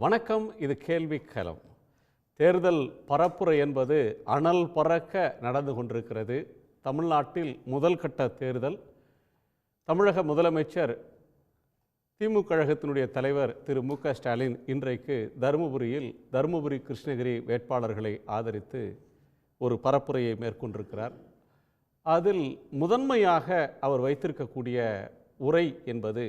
வணக்கம். இது கேள்விக்களம். தேர்தல் பரப்புரை என்பது அனல் பறக்க நடந்து கொண்டிருக்கிறது. தமிழ்நாட்டில் முதல் கட்ட தேர்தல். தமிழக முதலமைச்சர் திமுக கழகத்தினுடைய தலைவர் திரு மு.க. ஸ்டாலின் இன்றைக்கு தருமபுரியில் தருமபுரி கிருஷ்ணகிரி வேட்பாளர்களை ஆதரித்து ஒரு பரப்புரையை மேற்கொண்டிருக்கிறார். அதில் முதன்மையாக அவர் வைத்திருக்கக்கூடிய உரை என்பது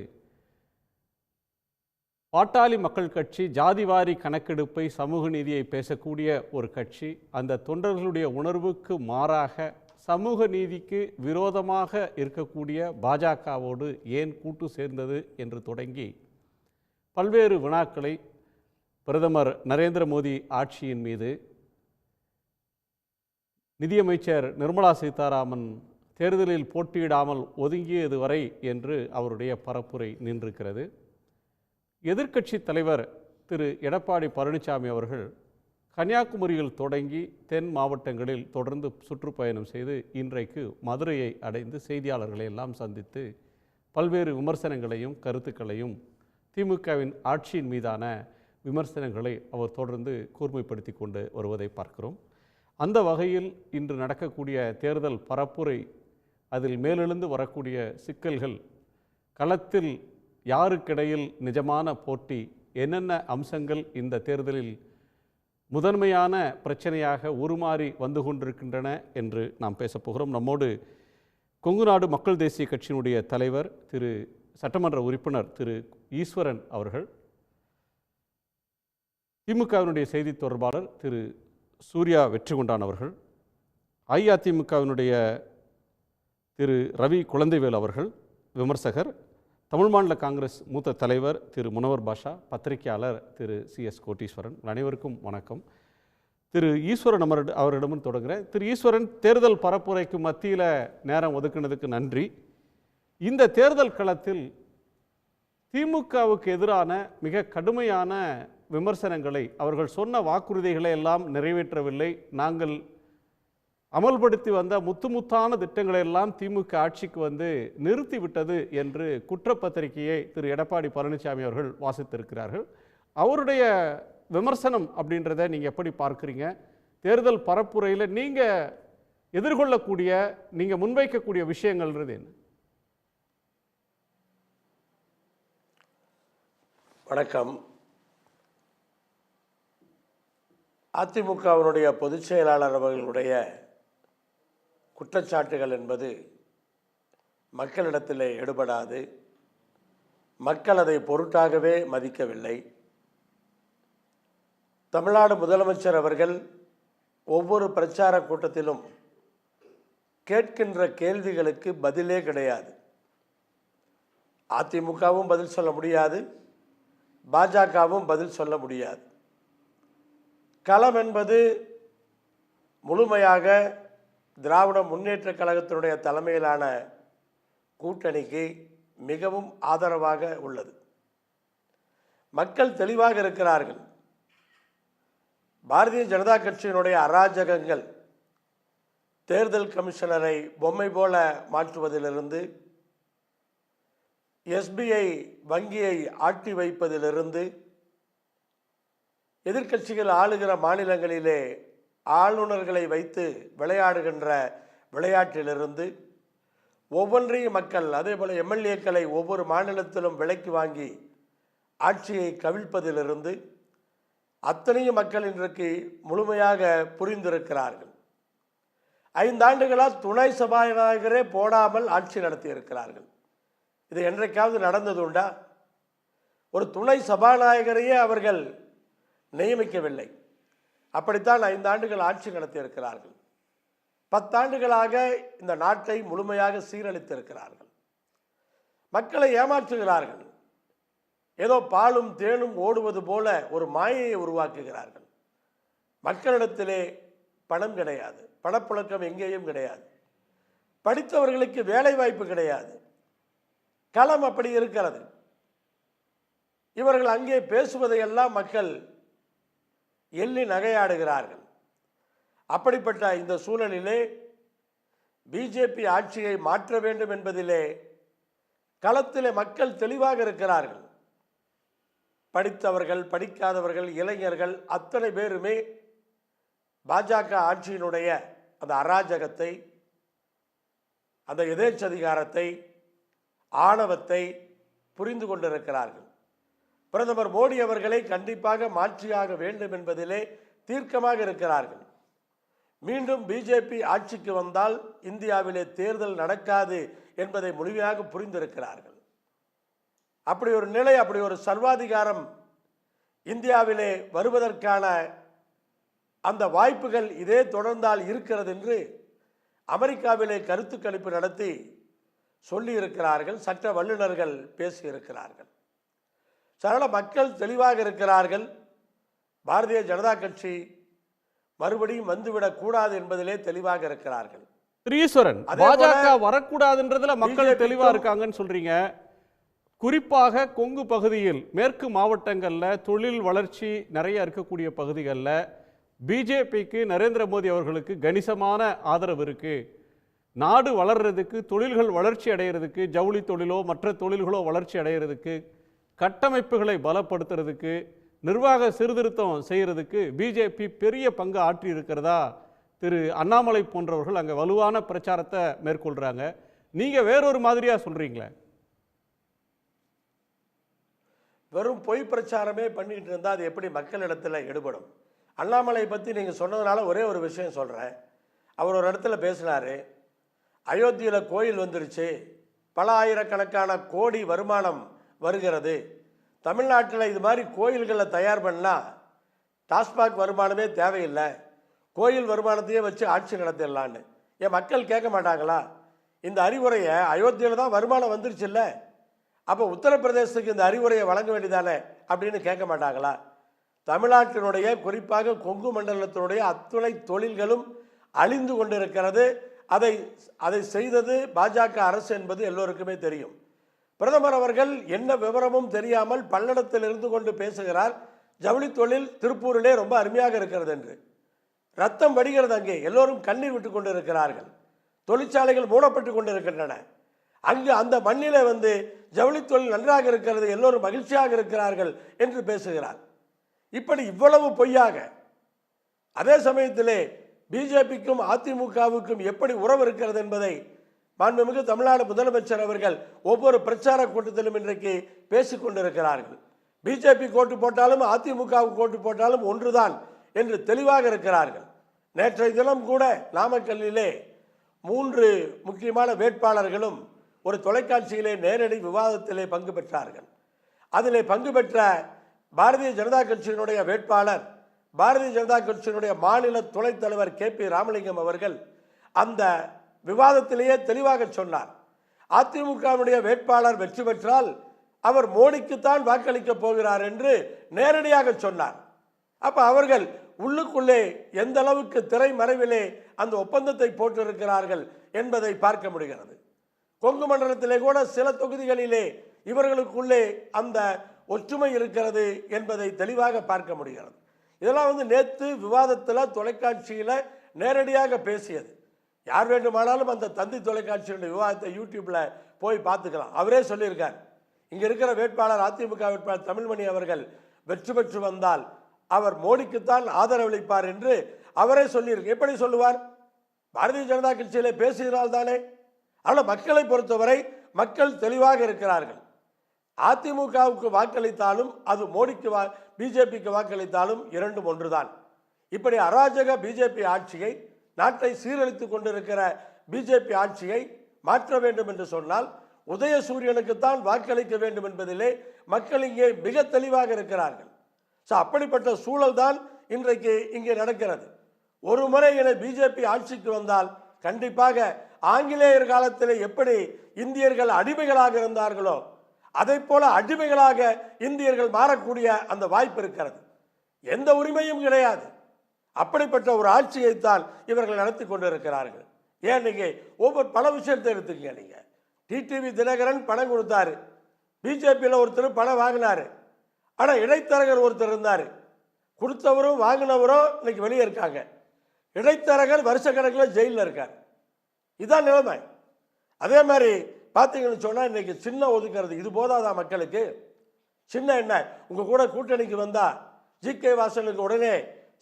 பாட்டாளி மக்கள் கட்சி ஜாதிவாரி கணக்கெடுப்பை, சமூக நீதியை பேசக்கூடிய ஒரு கட்சி. அந்த தொண்டர்களுடைய உணர்வுக்கு மாறாக சமூக நீதிக்கு விரோதமாக இருக்கக்கூடிய பாஜகவோடு ஏன் கூட்டு சேர்ந்தது என்று தொடங்கி பல்வேறு வினாக்களை பிரதமர் நரேந்திர மோடி ஆட்சியின் மீது, நிதியமைச்சர் நிர்மலா சீதாராமன் தேர்தலில் போட்டியிடாமல் ஒதுங்கியது வரை என்று அவருடைய பரப்புரை நின்றிருக்கிறது. எதிர்க்கட்சி தலைவர் திரு எடப்பாடி பழனிசாமி அவர்கள் கன்னியாகுமரியில் தொடங்கி தென் மாவட்டங்களில் தொடர்ந்து சுற்றுப்பயணம் செய்து இன்றைக்கு மதுரையை அடைந்து செய்தியாளர்களை எல்லாம் சந்தித்து பல்வேறு விமர்சனங்களையும் கருத்துக்களையும், திமுகவின் ஆட்சியின் மீதான விமர்சனங்களை அவர் தொடர்ந்து கூர்மைப்படுத்தி கொண்டு வருவதை பார்க்கிறோம். அந்த வகையில் இன்று நடக்கக்கூடிய தேர்தல் பரப்புரை, அதில் மேலெழுந்து வரக்கூடிய சிக்கல்கள், களத்தில் யாருக்கிடையில் நிஜமான போட்டி, என்னென்ன அம்சங்கள் இந்த தேர்தலில் முதன்மையான பிரச்சனையாக உருமாறி வந்து கொண்டிருக்கின்றன என்று நாம் பேசப்போகிறோம். நம்மோடு கொங்கு நாடு மக்கள் தேசிய கட்சியினுடைய தலைவர் திரு சட்டமன்ற உறுப்பினர் திரு ஈஸ்வரன் அவர்கள், திமுகவினுடைய செய்தி தொடர்பாளர் திரு சூர்யா வெற்றிகொண்டான் அவர்கள், அஇஅதிமுகவினுடைய திரு ரவி குழந்தைவேல் அவர்கள் விமர்சகர், தமிழ் மாநில காங்கிரஸ் மூத்த தலைவர் திரு முனவர் பாஷா, பத்திரிகையாளர் திரு சி.எஸ். கோட்டீஸ்வரன், அனைவருக்கும் வணக்கம். திரு ஈஸ்வரன் அவரிடமும் தொடங்குகிறேன். திரு ஈஸ்வரன், தேர்தல் பரப்புரைக்கு மத்தியில் நேரம் ஒதுக்கினதுக்கு நன்றி. இந்த தேர்தல் களத்தில் திமுகவுக்கு எதிரான மிக கடுமையான விமர்சனங்களை, அவர்கள் சொன்ன வாக்குறுதிகளை எல்லாம் நிறைவேற்றவில்லை, நாங்கள் அமல்படுத்தி வந்த முத்தான திட்டங்களை எல்லாம் திமுக ஆட்சிக்கு வந்து நிறுத்திவிட்டது என்று குற்றப்பத்திரிகையை திரு எடப்பாடி பழனிசாமி அவர்கள் வாசித்திருக்கிறார்கள். அவருடைய விமர்சனம் அப்படின்றத நீங்கள் எப்படி பார்க்குறீங்க? தேர்தல் பரப்புரையில் நீங்கள் எதிர்கொள்ளக்கூடிய, நீங்கள் முன்வைக்கக்கூடிய விஷயங்கள்ன்றது என்ன? வணக்கம். அதிமுகவினுடைய பொதுச் செயலாளர் அவர்களுடைய குற்றச்சாட்டுகள் என்பது மக்களிடத்தில் எடுபடாது. மக்கள் அதை பொருட்டாகவே மதிக்கவில்லை. தமிழ்நாடு முதலமைச்சர் அவர்கள் ஒவ்வொரு பிரச்சார கூட்டத்திலும் கேட்கின்ற கேள்விகளுக்கு பதிலே கிடையாது. அதிமுகவும் பதில் சொல்ல முடியாது, பாஜகவும் பதில் சொல்ல முடியாது. களம் என்பது முழுமையாக திராவிட முன்னேற்ற கழகத்தினுடைய தலைமையிலான கூட்டணிக்கு மிகவும் ஆதரவாக உள்ளது. மக்கள் தெளிவாக இருக்கிறார்கள். பாரதிய ஜனதா கட்சியினுடைய அராஜகங்கள், தேர்தல் கமிஷனரை பொம்மை போல மாற்றுவதிலிருந்து, எஸ்பிஐ வங்கியை ஆட்டி வைப்பதிலிருந்து, எதிர்க்கட்சிகள் ஆளுகிற மாநிலங்களிலே ஆளுநர்களை வைத்து விளையாடுகின்ற விளையாட்டிலிருந்து, ஒவ்வொன்றையும் மக்கள், அதே போல் எம்எல்ஏக்களை ஒவ்வொரு மாநிலத்திலும் விலைக்கு வாங்கி ஆட்சியை கவிழ்ப்பதிலிருந்து அத்தனையும் மக்கள் இன்றைக்கு முழுமையாக புரிந்திருக்கிறார்கள். 5 ஆண்டுகளாக துணை சபாநாயகரே போடாமல் ஆட்சி நடத்தியிருக்கிறார்கள். இது என்றைக்காவது நடந்ததுண்டா? ஒரு துணை சபாநாயகரையே அவர்கள் நியமிக்கவில்லை. அப்படித்தான் 5 ஆண்டுகள் ஆட்சி நடத்தியிருக்கிறார்கள். 10 ஆண்டுகளாக இந்த நாட்டை முழுமையாக சீரழித்திருக்கிறார்கள். மக்களை ஏமாற்றுகிறார்கள். ஏதோ பாலும் தேனும் ஓடுவது போல ஒரு மாயையை உருவாக்குகிறார்கள். மக்களிடத்திலே பணம் கிடையாது, பணப்புழக்கம் எங்கேயும் கிடையாது, படித்தவர்களுக்கு வேலை வாய்ப்பு கிடையாது. களம் அப்படி இருக்கிறது. இவர்கள் அங்கே பேசுவதையெல்லாம் மக்கள் எள்ளி நகையாடுகிறார்கள். அப்படிப்பட்ட இந்த சூழலிலே பிஜேபி ஆட்சியை மாற்ற வேண்டும் என்பதிலே களத்திலே மக்கள் தெளிவாக இருக்கிறார்கள். படித்தவர்கள், படிக்காதவர்கள், இளைஞர்கள் அத்தனை பேருமே பாஜக ஆட்சியினுடைய அந்த அராஜகத்தை, அந்த எதேச்சதிகாரத்தை, ஆணவத்தை புரிந்து கொண்டிருக்கிறார்கள். பிரதமர் மோடி அவர்களை கண்டிப்பாக மாற்றியாக வேண்டும் என்பதிலே தீர்க்கமாக இருக்கிறார்கள். மீண்டும் பிஜேபி ஆட்சிக்கு வந்தால் இந்தியாவிலே தேர்தல் நடக்காது என்பதை முழுமையாக புரிந்திருக்கிறார்கள். அப்படி ஒரு நிலை, அப்படி ஒரு சர்வாதிகாரம் இந்தியாவிலே வருவதற்கான அந்த வாய்ப்புகள் இதே தொடர்ந்தால் இருக்கிறது என்று அமெரிக்காவிலே கருத்து கணிப்பு நடத்தி சொல்லியிருக்கிறார்கள். சட்ட வல்லுநர்கள் பேசியிருக்கிறார்கள். சரள மக்கள் தெளிவாக இருக்கிறார்கள். பாரதிய ஜனதா கட்சி மறுபடியும் வந்துவிடக் கூடாது என்பதிலே தெளிவாக இருக்கிறார்கள். ஈஸ்வரன், பாஜக வரக்கூடாதுன்றதுல மக்கள் தெளிவா இருக்காங்கன்னு சொல்றீங்க. குறிப்பாக கொங்கு பகுதியில், மேற்கு மாவட்டங்களில் தொழில் வளர்ச்சி நிறைய இருக்கக்கூடிய பகுதிகளில் பிஜேபிக்கு, நரேந்திர மோடி அவர்களுக்கு கணிசமான ஆதரவு இருக்கு. நாடு வளர்றதுக்கு, தொழில்கள் வளர்ச்சி அடைகிறதுக்கு, ஜவுளி தொழிலோ மற்ற தொழில்களோ வளர்ச்சி அடைகிறதுக்கு, கட்டமைப்புகளை பலப்படுத்துறதுக்கு, நிர்வாக சீர்திருத்தம் செய்கிறதுக்கு பிஜேபி பெரிய பங்கு ஆற்றி இருக்கிறதா திரு அண்ணாமலை போன்றவர்கள் அங்கே வலுவான பிரச்சாரத்தை மேற்கொள்கிறாங்க. நீங்கள் வேறொரு மாதிரியாக சொல்கிறீங்களே. வெறும் பொய் பிரச்சாரமே பண்ணிட்டு இருந்தால் அது எப்படி மக்களிடத்தில் எடுபடும்? அண்ணாமலை பற்றி நீங்கள் சொன்னதுனால ஒரே ஒரு விஷயம் சொல்கிறேன். அவர் ஒரு இடத்துல பேசினார், அயோத்தியில் கோயில் வந்துருச்சு, பல ஆயிரக்கணக்கான கோடி வருமானம் வருகிறது, தமிழ்நாட்டில் இது மாதிரி கோயில்களை தயார் பண்ணால் டாஸ்மாக் வருமானமே தேவையில்லை, கோயில் வருமானத்தையே வச்சு ஆட்சி நடத்திடலான்னு. என் மக்கள் கேட்க மாட்டாங்களா? இந்த அறிவுரையை அயோத்தியில் தான் வருமானம் வந்துருச்சு இல்லை, அப்போ உத்தரப்பிரதேசத்துக்கு இந்த அறிவுரையை வழங்க வேண்டியதானே அப்படின்னு கேட்க மாட்டாங்களா? தமிழ்நாட்டினுடைய, குறிப்பாக கொங்கு மண்டலத்தினுடைய அத்துணை தொழில்களும் அழிந்து கொண்டிருக்கிறது. அதை செய்தது பாஜக அரசு என்பது எல்லோருக்குமே தெரியும். பிரதமர் அவர்கள் என்ன விவரமும் தெரியாமல் பல்லடத்தில் இருந்து கொண்டு பேசுகிறார், ஜவுளி தொழில் திருப்பூரிலே ரொம்ப அருமையாக இருக்கிறது என்று. ரத்தம் வடிகிறது, அங்கே எல்லோரும் கண்ணீர் விட்டு கொண்டு இருக்கிறார்கள், தொழிற்சாலைகள் மூடப்பட்டு கொண்டு இருக்கின்றன. அங்கு அந்த மண்ணிலே வந்து ஜவுளி தொழில் நன்றாக இருக்கிறது, எல்லோரும் மகிழ்ச்சியாக இருக்கிறார்கள் என்று பேசுகிறார். இப்படி இவ்வளவு பொய்யாக, அதே சமயத்திலே பிஜேபிக்கும் அதிமுகவுக்கும் எப்படி உறவு இருக்கிறது என்பதை மாண்புமிகு தமிழ்நாடு முதலமைச்சர் அவர்கள் ஒவ்வொரு பிரச்சார கூட்டத்திலும் இன்றைக்கு பேசிக் கொண்டிருக்கிறார்கள். பிஜேபி கோட்டு போட்டாலும் அதிமுகவுக்கு கோட்டு போட்டாலும் ஒன்றுதான் என்று தெளிவாக இருக்கிறார்கள். நேற்றைய தினம் கூட நாமக்கல்லிலே 3 முக்கியமான வேட்பாளர்களும் ஒரு தொலைக்காட்சியிலே நேரடி விவாதத்திலே பங்கு பெற்றார்கள். அதிலே பங்கு பெற்ற பாரதிய ஜனதா கட்சியினுடைய வேட்பாளர், பாரதிய ஜனதா கட்சியினுடைய மாநில துணைத் தலைவர் KP ராமலிங்கம் அவர்கள் அந்த விவாதத்திலேயே தெளிவாக சொன்னார், அதிமுகவுடைய வேட்பாளர் வெற்றி பெற்றால் அவர் மோடிக்குத்தான் வாக்களிக்க போகிறார் என்று நேரடியாக சொன்னார். அப்ப அவர்கள் உள்ளுக்குள்ளே எந்த அளவுக்கு திரைமறைவிலே அந்த ஒப்பந்தத்தை போட்டிருக்கிறார்கள் என்பதை பார்க்க முடிகிறது. கொங்கு மண்டலத்திலே கூட சில தொகுதிகளிலே இவர்களுக்குள்ளே அந்த ஒற்றுமை இருக்கிறது என்பதை தெளிவாக பார்க்க முடிகிறது. இதெல்லாம் நேற்று விவாதத்தில் தொலைக்காட்சியில் நேரடியாக பேசியது. யார் வேண்டுமானாலும் அந்த தந்தி தொலைக்காட்சியுடைய விவாதத்தை யூடியூப்ல போய் பார்த்துக்கலாம். அவரே சொல்லியிருக்கார், இங்கே இருக்கிற வேட்பாளர், அதிமுக வேட்பாளர் தமிழ்மணி அவர்கள் வெற்றி பெற்று வந்தால் அவர் மோடிக்குத்தான் ஆதரவளிப்பார் என்று அவரே சொல்லியிருக்கு. எப்படி சொல்லுவார்? பாரதிய ஜனதா கட்சியிலே பேசுகிறால் தானே. ஆனால் மக்களை பொறுத்தவரை மக்கள் தெளிவாக இருக்கிறார்கள். அதிமுகவுக்கு வாக்களித்தாலும் அது மோடிக்கு பிஜேபிக்கு வாக்களித்தாலும் இரண்டும் ஒன்றுதான். இப்படி அராஜக பிஜேபி ஆட்சியை, நாட்டை சீரழித்துக் கொண்டிருக்கிற பிஜேபி ஆட்சியை மாற்ற வேண்டும் என்று சொன்னால் உதயசூரியனுக்குத்தான் வாக்களிக்க வேண்டும் என்பதிலே மக்கள் இங்கே மிக தெளிவாக இருக்கிறார்கள். அப்படிப்பட்ட சூழல் தான் இன்றைக்கு இங்கே நடக்கிறது. ஒரு முறை என பிஜேபி ஆட்சிக்கு வந்தால் கண்டிப்பாக ஆங்கிலேயர் காலத்தில் எப்படி இந்தியர்கள் அடிமைகளாக இருந்தார்களோ அதை போல அடிமைகளாக இந்தியர்கள் மாறக்கூடிய அந்த வாய்ப்பு இருக்கிறது. எந்த உரிமையும் கிடையாது. அப்படிப்பட்ட ஒரு ஆட்சியைத்தான் இவர்கள் நடத்தி கொண்டிருக்கிறார்கள். ஏன் நீங்க ஒவ்வொரு பல விஷயத்தை எடுத்துக்கங்க. நீங்க டிடிவி தினகரன் பணம் கொடுத்தாரு, பிஜேபியில் ஒருத்தர் பணம் வாங்கினாரு, ஆனால் இடைத்தரகர் ஒருத்தர் இருந்தார், கொடுத்தவரும் வாங்கினவரும் இன்னைக்கு வெளியே இருக்காங்க. இடைத்தரகர் வருஷக்கணக்கில் ஜெயிலில் இருக்கார். இதுதான் நிலைமை. அதே மாதிரி பார்த்தீங்கன்னு சொன்னால் இன்னைக்கு சின்ன ஒதுக்கிறது இது போதாதா மக்களுக்கு? சின்ன என்ன, உங்கள் கூட கூட்டணிக்கு வந்தால் ஜி.கே. வாசனுக்கு உடனே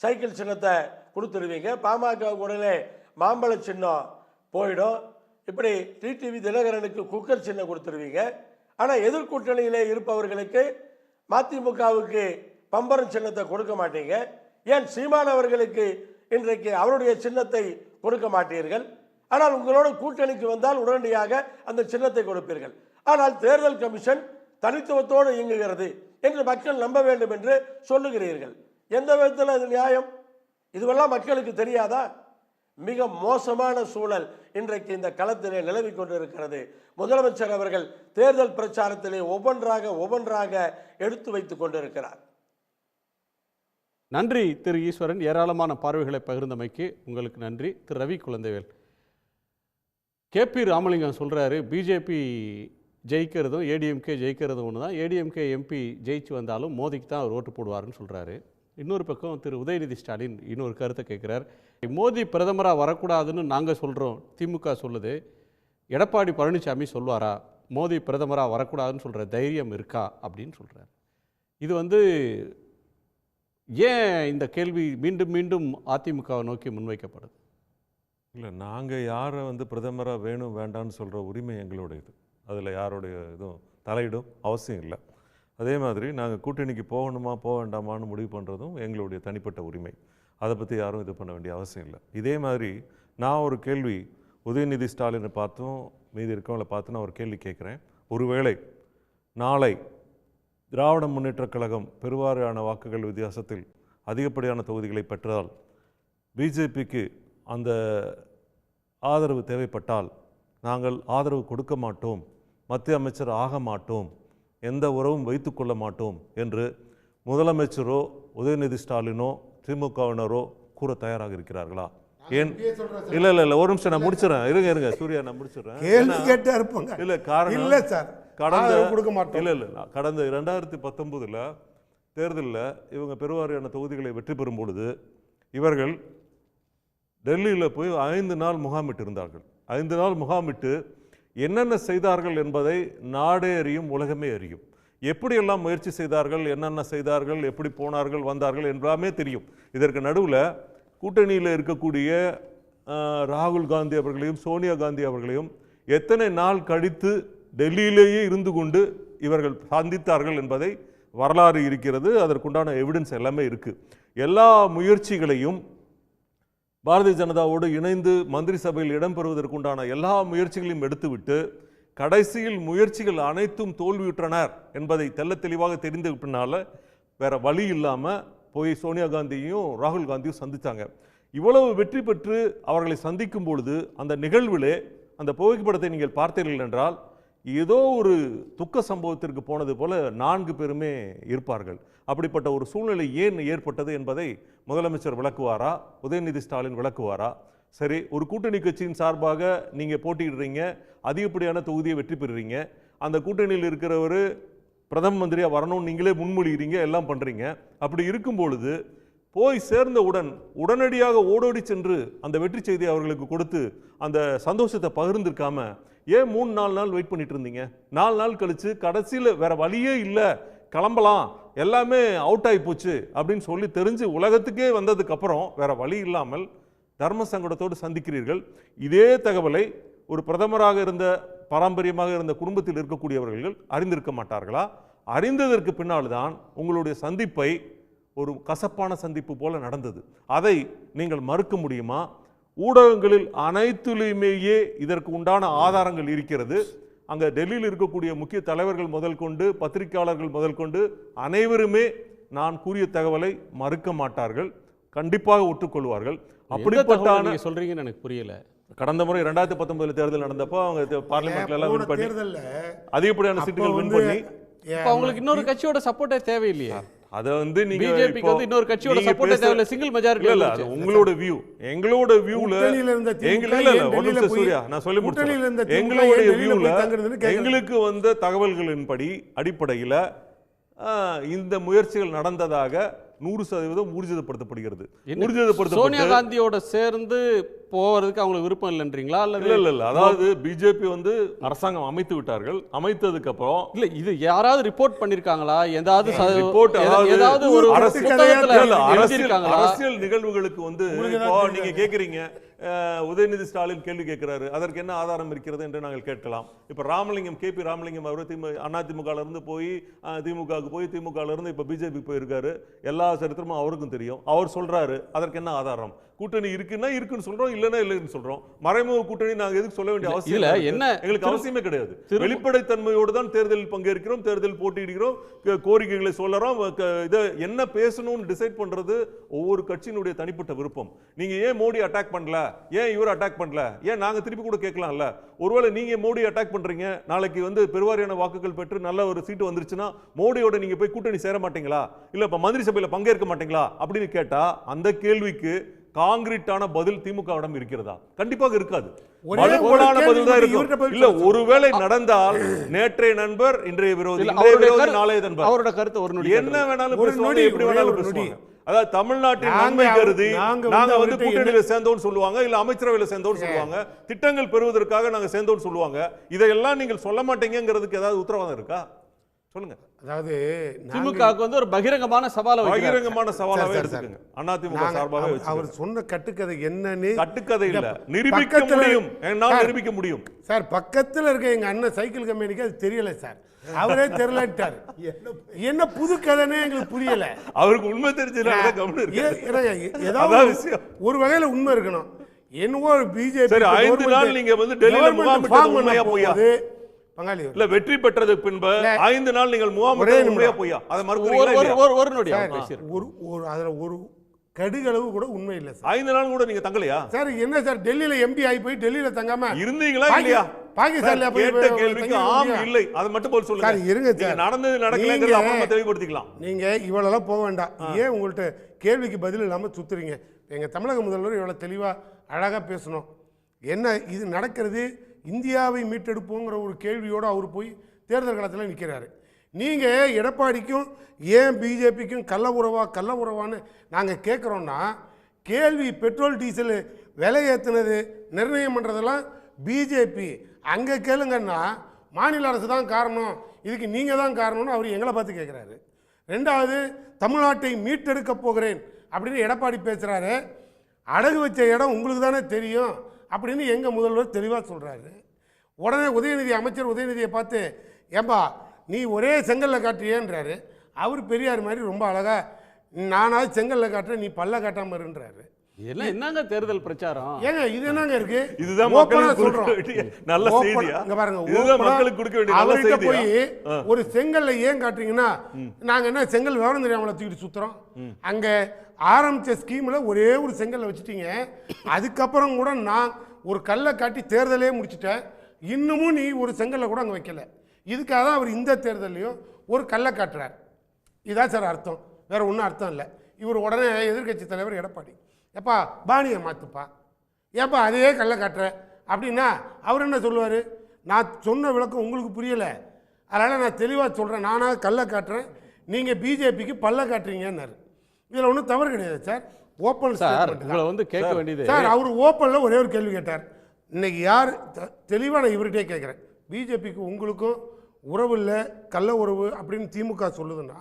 சைக்கிள் சின்னத்தை கொடுத்துருவீங்க, பாமகவுக்கு உடனே மாம்பழ சின்னம் போயிடும், இப்படி டிடிவி தினகரனுக்கு குக்கர் சின்னம் கொடுத்துருவீங்க. ஆனால் எதிர்கூட்டணியிலே இருப்பவர்களுக்கு மதிமுகவுக்கு பம்பரம் சின்னத்தை கொடுக்க மாட்டீங்க. ஏன் சீமான் அவர்களுக்கு இன்றைக்கு அவருடைய சின்னத்தை கொடுக்க மாட்டீர்கள்? ஆனால் உங்களோட கூட்டணிக்கு வந்தால் உடனடியாக அந்த சின்னத்தை கொடுப்பீர்கள். ஆனால் தேர்தல் கமிஷன் தனித்துவத்தோடு இயங்குகிறது என்று மக்கள் நம்ப வேண்டும் என்று சொல்லுகிறீர்கள். எந்த விதத்தில் அது நியாயம்? இதுவெல்லாம் மக்களுக்கு தெரியாதா? மிக மோசமான சூழல் இன்றைக்கு இந்த களத்திலே நிலவி கொண்டிருக்கிறது. முதலமைச்சர் அவர்கள் தேர்தல் பிரச்சாரத்திலே ஒவ்வொன்றாக எடுத்து வைத்துக் கொண்டிருக்கிறார். நன்றி திரு ஈஸ்வரன், ஏராளமான பார்வைகளை பகிர்ந்தமைக்கு உங்களுக்கு நன்றி. திரு ரவி குழந்தைவேல், கேபி ராமலிங்கம் சொல்கிறாரு பிஜேபி ஜெயிக்கிறதும் ஏடிஎம்கே ஜெயிக்கிறதும் ஒன்று தான், ஏடிஎம்கே எம்பி ஜெயிச்சு வந்தாலும் மோதிக்கு தான் அவர் ஓட்டு போடுவார்னு சொல்கிறாரு. இன்னொரு பக்கம் திரு உதயநிதி ஸ்டாலின் இன்னொரு கருத்தை கேட்குறார். மோடி பிரதமராக வரக்கூடாதுன்னு நாங்கள் சொல்கிறோம், திமுக சொல்லுது, எடப்பாடி பழனிசாமி சொல்வாரா மோடி பிரதமராக வரக்கூடாதுன்னு சொல்கிற தைரியம் இருக்கா அப்படின்னு சொல்கிறார். இது ஏன் இந்த கேள்வி மீண்டும் மீண்டும் அதிமுகவை நோக்கி முன்வைக்கப்படுது? இல்லை, நாங்கள் யாரை பிரதமராக வேணும் வேண்டான்னு சொல்கிற உரிமை எங்களுடையது. அதில் யாருடைய இதுவும் தலையிடும் அவசியம் இல்லை. அதே மாதிரி நாங்கள் கூட்டணிக்கு போகணுமா போக வேண்டாமான்னு முடிவு பண்ணுறதும் எங்களுடைய தனிப்பட்ட உரிமை. அதை பற்றி யாரும் இது பண்ண வேண்டிய அவசியம் இல்லை. இதே மாதிரி நான் ஒரு கேள்வி உதயநிதி ஸ்டாலினை பார்த்தும் மீதி இருக்கவங்களை பார்த்து நான் ஒரு கேள்வி கேட்குறேன். ஒருவேளை நாளை திராவிட முன்னேற்றக் கழகம் பெருவாரியான வாக்குகள் வித்தியாசத்தில் அதிகப்படியான தொகுதிகளை பெற்றால் பிஜேபிக்கு அந்த ஆதரவு தேவைப்பட்டால் நாங்கள் ஆதரவு கொடுக்க மாட்டோம், மத்திய அமைச்சர் ஆக மாட்டோம், எந்த உறவும் வைத்து கொள்ள மாட்டோம் என்று முதலமைச்சரோ உதயநிதி ஸ்டாலினோ திமுகவினரோ கூற தயாராக இருக்கிறார்களா? ஏன் இல்லை இல்லை இல்லை ஒரு நிமிஷம் நான் முடிச்சிடறேன், இருங்க சூர்யா நான் முடிச்சிடறேன். இல்லை காரணம் இல்லை சார், கடந்த 2019 தேர்தலில் இவங்க பெருவாரியான தொகுதிகளை வெற்றி பெறும் பொழுது இவர்கள் டெல்லியில் போய் 5 நாள் முகாமிட்டு இருந்தார்கள். 5 நாள் முகாமிட்டு என்னென்ன செய்தார்கள் என்பதை நாடே அறியும், உலகமே அறியும். எப்படியெல்லாம் முயற்சி செய்தார்கள், என்னென்ன செய்தார்கள், எப்படி போனார்கள் வந்தார்கள் எல்லாமே தெரியும். இதற்கு நடுவில் கூட்டணியில் இருக்கக்கூடிய ராகுல் காந்தி அவர்களையும் சோனியா காந்தி அவர்களையும் எத்தனை நாள் கழித்து டெல்லியிலேயே இருந்து கொண்டு இவர்கள் சந்தித்தார்கள் என்பதை வரலாறு இருக்கிறது. அதற்குண்டான எவிடன்ஸ் எல்லாமே இருக்குது. எல்லா முயற்சிகளையும் பாரதிய ஜனதாவோடு இணைந்து மந்திரி சபையில் இடம்பெறுவதற்குண்டான எல்லா முயற்சிகளையும் எடுத்துவிட்டு கடைசியில் முயற்சிகள் அனைத்தும் தோல்வியுற்றனர் என்பதை தெல்ல தெளிவாக தெரிந்து பின்னால் வேற வழி இல்லாமல் போய் சோனியா காந்தியும் ராகுல் காந்தியும் சந்தித்தாங்க. இவ்வளவு வெற்றி பெற்று அவர்களை சந்திக்கும் பொழுது அந்த நிகழ்விலே அந்த புகைப்படத்தை நீங்கள் பார்த்தீர்கள் என்றால் ஏதோ ஒரு துக்க சம்பவத்திற்கு போனது போல 4 பேருமே இருப்பார்கள். அப்படிப்பட்ட ஒரு சூழ்நிலை ஏன் ஏற்பட்டது என்பதை முதலமைச்சர் விளக்குவாரா, உதயநிதி ஸ்டாலின் விளக்குவாரா? சரி, ஒரு கூட்டணி கட்சியின் சார்பாக நீங்கள் போட்டியிடுறீங்க, அதிகப்படியான தொகுதியை வெற்றி பெறுறீங்க, அந்த கூட்டணியில் இருக்கிறவர் பிரதம மந்திரியாக வரணும்னு நீங்களே முன்மொழிகிறீங்க, எல்லாம் பண்ணுறீங்க. அப்படி இருக்கும் பொழுது போய் சேர்ந்தவுடன் உடனடியாக ஓடோடி சென்று அந்த வெற்றி செய்தியை அவர்களுக்கு கொடுத்து அந்த சந்தோஷத்தை பகிர்ந்திருக்காம ஏன் 3-4 நாள் வெயிட் பண்ணிட்டு இருந்தீங்க? 4 நாள் கழிச்சு கடைசியில் வேற வழியே இல்லை, கிளம்பலாம், எல்லாமே அவுட் ஆகி போச்சு அப்படின்னு சொல்லி தெரிஞ்சு உலகத்துக்கே வந்ததுக்கு அப்புறம் வேற வழி இல்லாமல் தர்ம சங்கடத்தோடு சந்திக்கிறீர்கள். இதே தகவலை ஒரு பிரதமராக இருந்த பாரம்பரியமாக இருந்த குடும்பத்தில் இருக்கக்கூடியவர்கள் அறிந்திருக்க மாட்டார்களா? அறிந்ததற்கு பின்னால் தான் உங்களுடைய சந்திப்பை ஒரு கசப்பான சந்திப்பு போல நடந்தது. அதை நீங்கள் மறுக்க முடியுமா? ஊடகங்களில் அனைத்துலையுமேயே இதற்கு உண்டான ஆதாரங்கள் இருக்கிறது. அங்கே டெல்லியில் இருக்கக்கூடிய முக்கிய தலைவர்கள் முதல் கொண்டு பத்திரிகையாளர்கள் முதல் கொண்டு அனைவருமே நான் கூறிய தகவலை மறுக்க மாட்டார்கள், கண்டிப்பாக ஒற்றுக்கொள்வார்கள். அப்படிப்பட்ட சொல்றீங்கன்னு எனக்கு புரியல. கடந்த முறை 2019 தேர்தல் நடந்தப்போ அவங்க பார்லிமெண்ட்ல எல்லாம் வின் பண்ணி அதிகப்படியான சீட்டுகள் வின் பண்ணி அவங்களுக்கு இன்னொரு கட்சியோட சப்போர்ட்டே தேவையில்லையே. அதை நீங்க பிஜேபிக்கு இன்னொரு கட்சியோட சப்போர்ட்டே தேவையில்லை, சிங்கிள் மெஜாரிட்டி இல்ல. அது உங்களோட வியூ. எங்களோட வியூல இல்ல சூர்யா நான் சொல்லி முடிச்சேன். எங்களுடைய வியூல எங்களுக்கு வந்த தகவல்களின்படி அடிப்படையில் இந்த முயற்சிகள் நடந்ததாக 100% ஊர்ஜிதப்படுத்தப்படுகிறது. சோனியா காந்தியோட சேர்ந்து போவதற்கு அவங்களுக்கு விருப்பம் இல்லைன்றீங்களா? இல்ல அதாவது பிஜேபி வந்து அரசாங்கம் அமைத்து விட்டார்கள். அமைத்ததுக்கு அப்புறம் இல்ல இது யாராவது ரிப்போர்ட் பண்ணிருக்காங்களா? ஏதாவது ஒரு அரசியல் நிகழ்வுகளுக்கு வந்து நீங்க கேக்குறீங்க, உதயநிதி ஸ்டாலின் கேள்வி கேட்கிறாரு, அதற்கு என்ன ஆதாரம் இருக்கிறது என்று நாங்கள் கேட்கலாம். இப்ப ராமலிங்கம், KP ராமலிங்கம் அவர் அதிமுக இருந்து போய் திமுகவுக்கு போய் திமுக இருந்து இப்ப பிஜேபி போயிருக்காரு. எல்லா சரித்திரமும் அவருக்கும் தெரியும். அவர் சொல்றாரு, அதற்கு என்ன ஆதாரம்? கூட்டணி இருக்குன்னா இருக்குன்னு சொல்றோம், இல்லன்னா இல்லைன்னு சொல்றோம். மறைமுக கூட்டணி நாங்க எதுக்கு சொல்ல வேண்டிய அவசியம் இல்ல. என்ன எங்களுக்கு அவசியமே கிடையாது. வெளிப்படைத்தன்மையோடு தான் தேர்தலில் பங்கேற்கிறோம், தேர்தல் போட்டியிடுகிறோம், கோரிக்கைகளை சொல்லறோம். இதை என்ன பேசணும்னு டிசைட் பண்றது ஒவ்வொரு கட்சியினுடைய தனிப்பட்ட விருப்பம். நீங்க ஏன் மோடி அட்டாக் பண்ணல, ஏன் இவர் அட்டாக் பண்ணல, ஏன் நாங்க திருப்பி கூட கேட்கலாம்ல. ஒருவேளை நீங்க மோடி அட்டாக் பண்றீங்க, நாளைக்கு வந்து பெருவாரியான வாக்குகள் பெற்று நல்ல ஒரு சீட்டு வந்துருச்சுன்னா மோடியோட நீங்க போய் கூட்டணி சேர மாட்டீங்களா, இல்ல இப்ப மந்திரி சபையில பங்கேற்க மாட்டீங்களா அப்படின்னு கேட்டா அந்த கேள்விக்கு காங்கிரீட்டான பதில் திமுகவிடம் இருக்கிறதா? கண்டிப்பாக இருக்காது. பதில் தான் இருக்கும். இல்ல ஒருவேளை நடந்தால் நேற்றைய நண்பர் இன்றைய விரோதி, நாளைய நண்பர், அவரோட கருத்து என்ன வேணாலும் பேசுவாங்க, எப்படி வேணாலும் பேசுவாங்க. அதாவது தமிழ்நாட்டின் நன்மை கருதி நாங்க வந்து கூட்டணியில சேர்ந்தோம்னு சொல்லுவாங்க, இல்ல அமைச்சரவையில சேர்ந்தோம்னு சொல்லுவாங்க, திட்டங்கள் பெறுவதற்காக நாங்க சேர்ந்தோம்னு சொல்லுவாங்க. இதெல்லாம் நீங்கள் சொல்ல மாட்டீங்கிறதுக்கு ஏதாவது உத்தரவாதம் இருக்கா? சொல்லுங்க. அதாவது திமுகவுக்கு வந்து ஒரு பகிரங்கமான சவாலாவே எடுத்துக்கங்க. அதிமுக சார்பாக அவர் சொன்ன கட்டுக்கதை என்னன்னு, கட்டுக்கதை இல்ல, நிரூபிக்க முடியும், என்னால நிரூபிக்க முடியும் சார். பக்கத்துல இருக்க எங்க அண்ணன் சைக்கிள் கம்பெனிக்கு அது தெரியல சார், அவரே தெரியலட்டார். என்ன புது கதைனே எங்களுக்கு புரியல. அவருக்கு உண்மை தெரிஞ்சதுனால ஏதாவது ஒரு வகையில உண்மை இருக்கணும். என்னவோ பிஜேபி 5 நாள் நீங்க வந்து டெல்லியில முகாமிட்டது உண்மையா பொய்யா? பங்காளி இல்ல வெற்றி பெற்றது பின்பு 5 நாள் நீங்கள் முகாமிட்டது உண்மையா பொய்யா? அத மறுக்கிறீங்களா? ஒரு கடுகளவு கூட உண்மை இல்ல சார். 5 நாள் கூட நீங்க தங்கலையா சார்? என்ன சார் டெல்லியில எம்பி ஆகி போய் டெல்லியில தங்காம இருந்தீங்களா இல்லையா? பாகிஸ்தான்ல கேட்ட கேள்விக்கு ஆம் இல்லை, அது மட்டும் போல சொல்லுங்க. சார் இருங்க சார், நடந்தது நடக்கலங்கறத அப்புறமா தெளிவுபடுத்திக்கலாம். நீங்க இவ்வளவு போக வேண்டாம். ஏன் உங்கள்ட்ட கேள்விக்கு பதில் இல்லாம சுத்துறீங்க? எங்க தமிழக முதல்வர் இவ்வளவு தெளிவா அழகா பேசணும். என்ன இது நடக்கிறது, இந்தியாவை மீட்டெடுப்போங்கிற ஒரு கேள்வியோடு அவர் போய் தேர்தல் காலத்தில் நிற்கிறாரு. நீங்கள் எடப்பாடிக்கும் ஏன் பிஜேபிக்கும் கள்ள உறவான்னு நாங்கள் கேட்குறோன்னா, கேள்வி பெட்ரோல் டீசல் விலை ஏற்றுனது நிர்ணயம் பண்ணுறதெல்லாம் பிஜேபி. அங்கே கேளுங்கன்னா மாநில அரசு தான் காரணம், இதுக்கு நீங்கள் தான் காரணம்னு அவர் எங்களை பார்த்து கேட்குறாரு. ரெண்டாவது, தமிழ்நாட்டை மீட்டெடுக்க போகிறேன் அப்படின்னு எடப்பாடி பேசுகிறாரு. அடகு வச்ச இடம் உங்களுக்கு தானே தெரியும் அப்படின்னு எங்கள் முதல்வர் தெளிவாக சொல்கிறாரு. உடனே உதயநிதி, அமைச்சர் உதயநிதியை பார்த்து, ஏம்பா நீ ஒரே செங்கல்ல காட்டுறியன்றாரு. அவர் பெரியார் மாதிரி ரொம்ப அழகாக, நானாவது செங்கல்ல காட்டுறேன், நீ பல்ல காட்டாமல் இருன்றாரு. என்னங்க தேர்தல் பிரச்சாரம்? ஏங்க இது என்னங்க இருக்கு? இதுதான் மக்களுக்கு கொடுக்க வேண்டிய நல்ல செய்தியா? இங்க பாருங்க, இதுதான் மக்களுக்கு கொடுக்க வேண்டிய நல்ல செய்தியா? போய் ஒரு செங்கல்ல ஏன் காட்டுறீங்கன்னா, நாங்க என்ன செங்கல் விவரம் தெரியாமல தூக்கிட்டு சுத்துறோம்? அங்க ஆரம்பிச்ச ஸ்கீம்ல ஒரே ஒரு செங்கல்ல வச்சுட்டீங்க. அதுக்கப்புறம் கூட நான் ஒரு கல்லை காட்டி தேர்தலே முடிச்சுட்டேன், இன்னமும் நீ ஒரு செங்கல்ல கூட அங்கே வைக்கல. இதுக்காக தான் அவர் இந்த தேர்தலையும் ஒரு கல்லை காட்டுறார். இதான் சார் அர்த்தம், வேற ஒன்றும் அர்த்தம் இல்லை. இவர் உடனே எதிர்கட்சி தலைவர் எடப்பாடி, எப்பா பாணியை மாற்றுப்பா, ஏப்பா அதே கல்லை காட்டுற அப்படின்னா அவர் என்ன சொல்லுவார்? நான் சொன்ன விளக்கம் உங்களுக்கு புரியலை, அதனால் நான் தெளிவாக சொல்கிறேன், நானாக கல்லை காட்டுறேன், நீங்கள் பிஜேபிக்கு பல்ல காட்டுறீங்கன்னாரு. இதில் ஒன்றும் தவறு கிடையாது சார். ஓப்பன் வந்து கேட்க வேண்டியது சார். அவர் ஓப்பனில் ஒரே ஒரு கேள்வி கேட்டார். இன்னைக்கு யார் தெளிவாக நான் இவர்கிட்டே கேட்குறேன், பிஜேபிக்கு உங்களுக்கும் உறவு இல்லை, கள்ள உறவு அப்படின்னு திமுக சொல்லுதுன்னா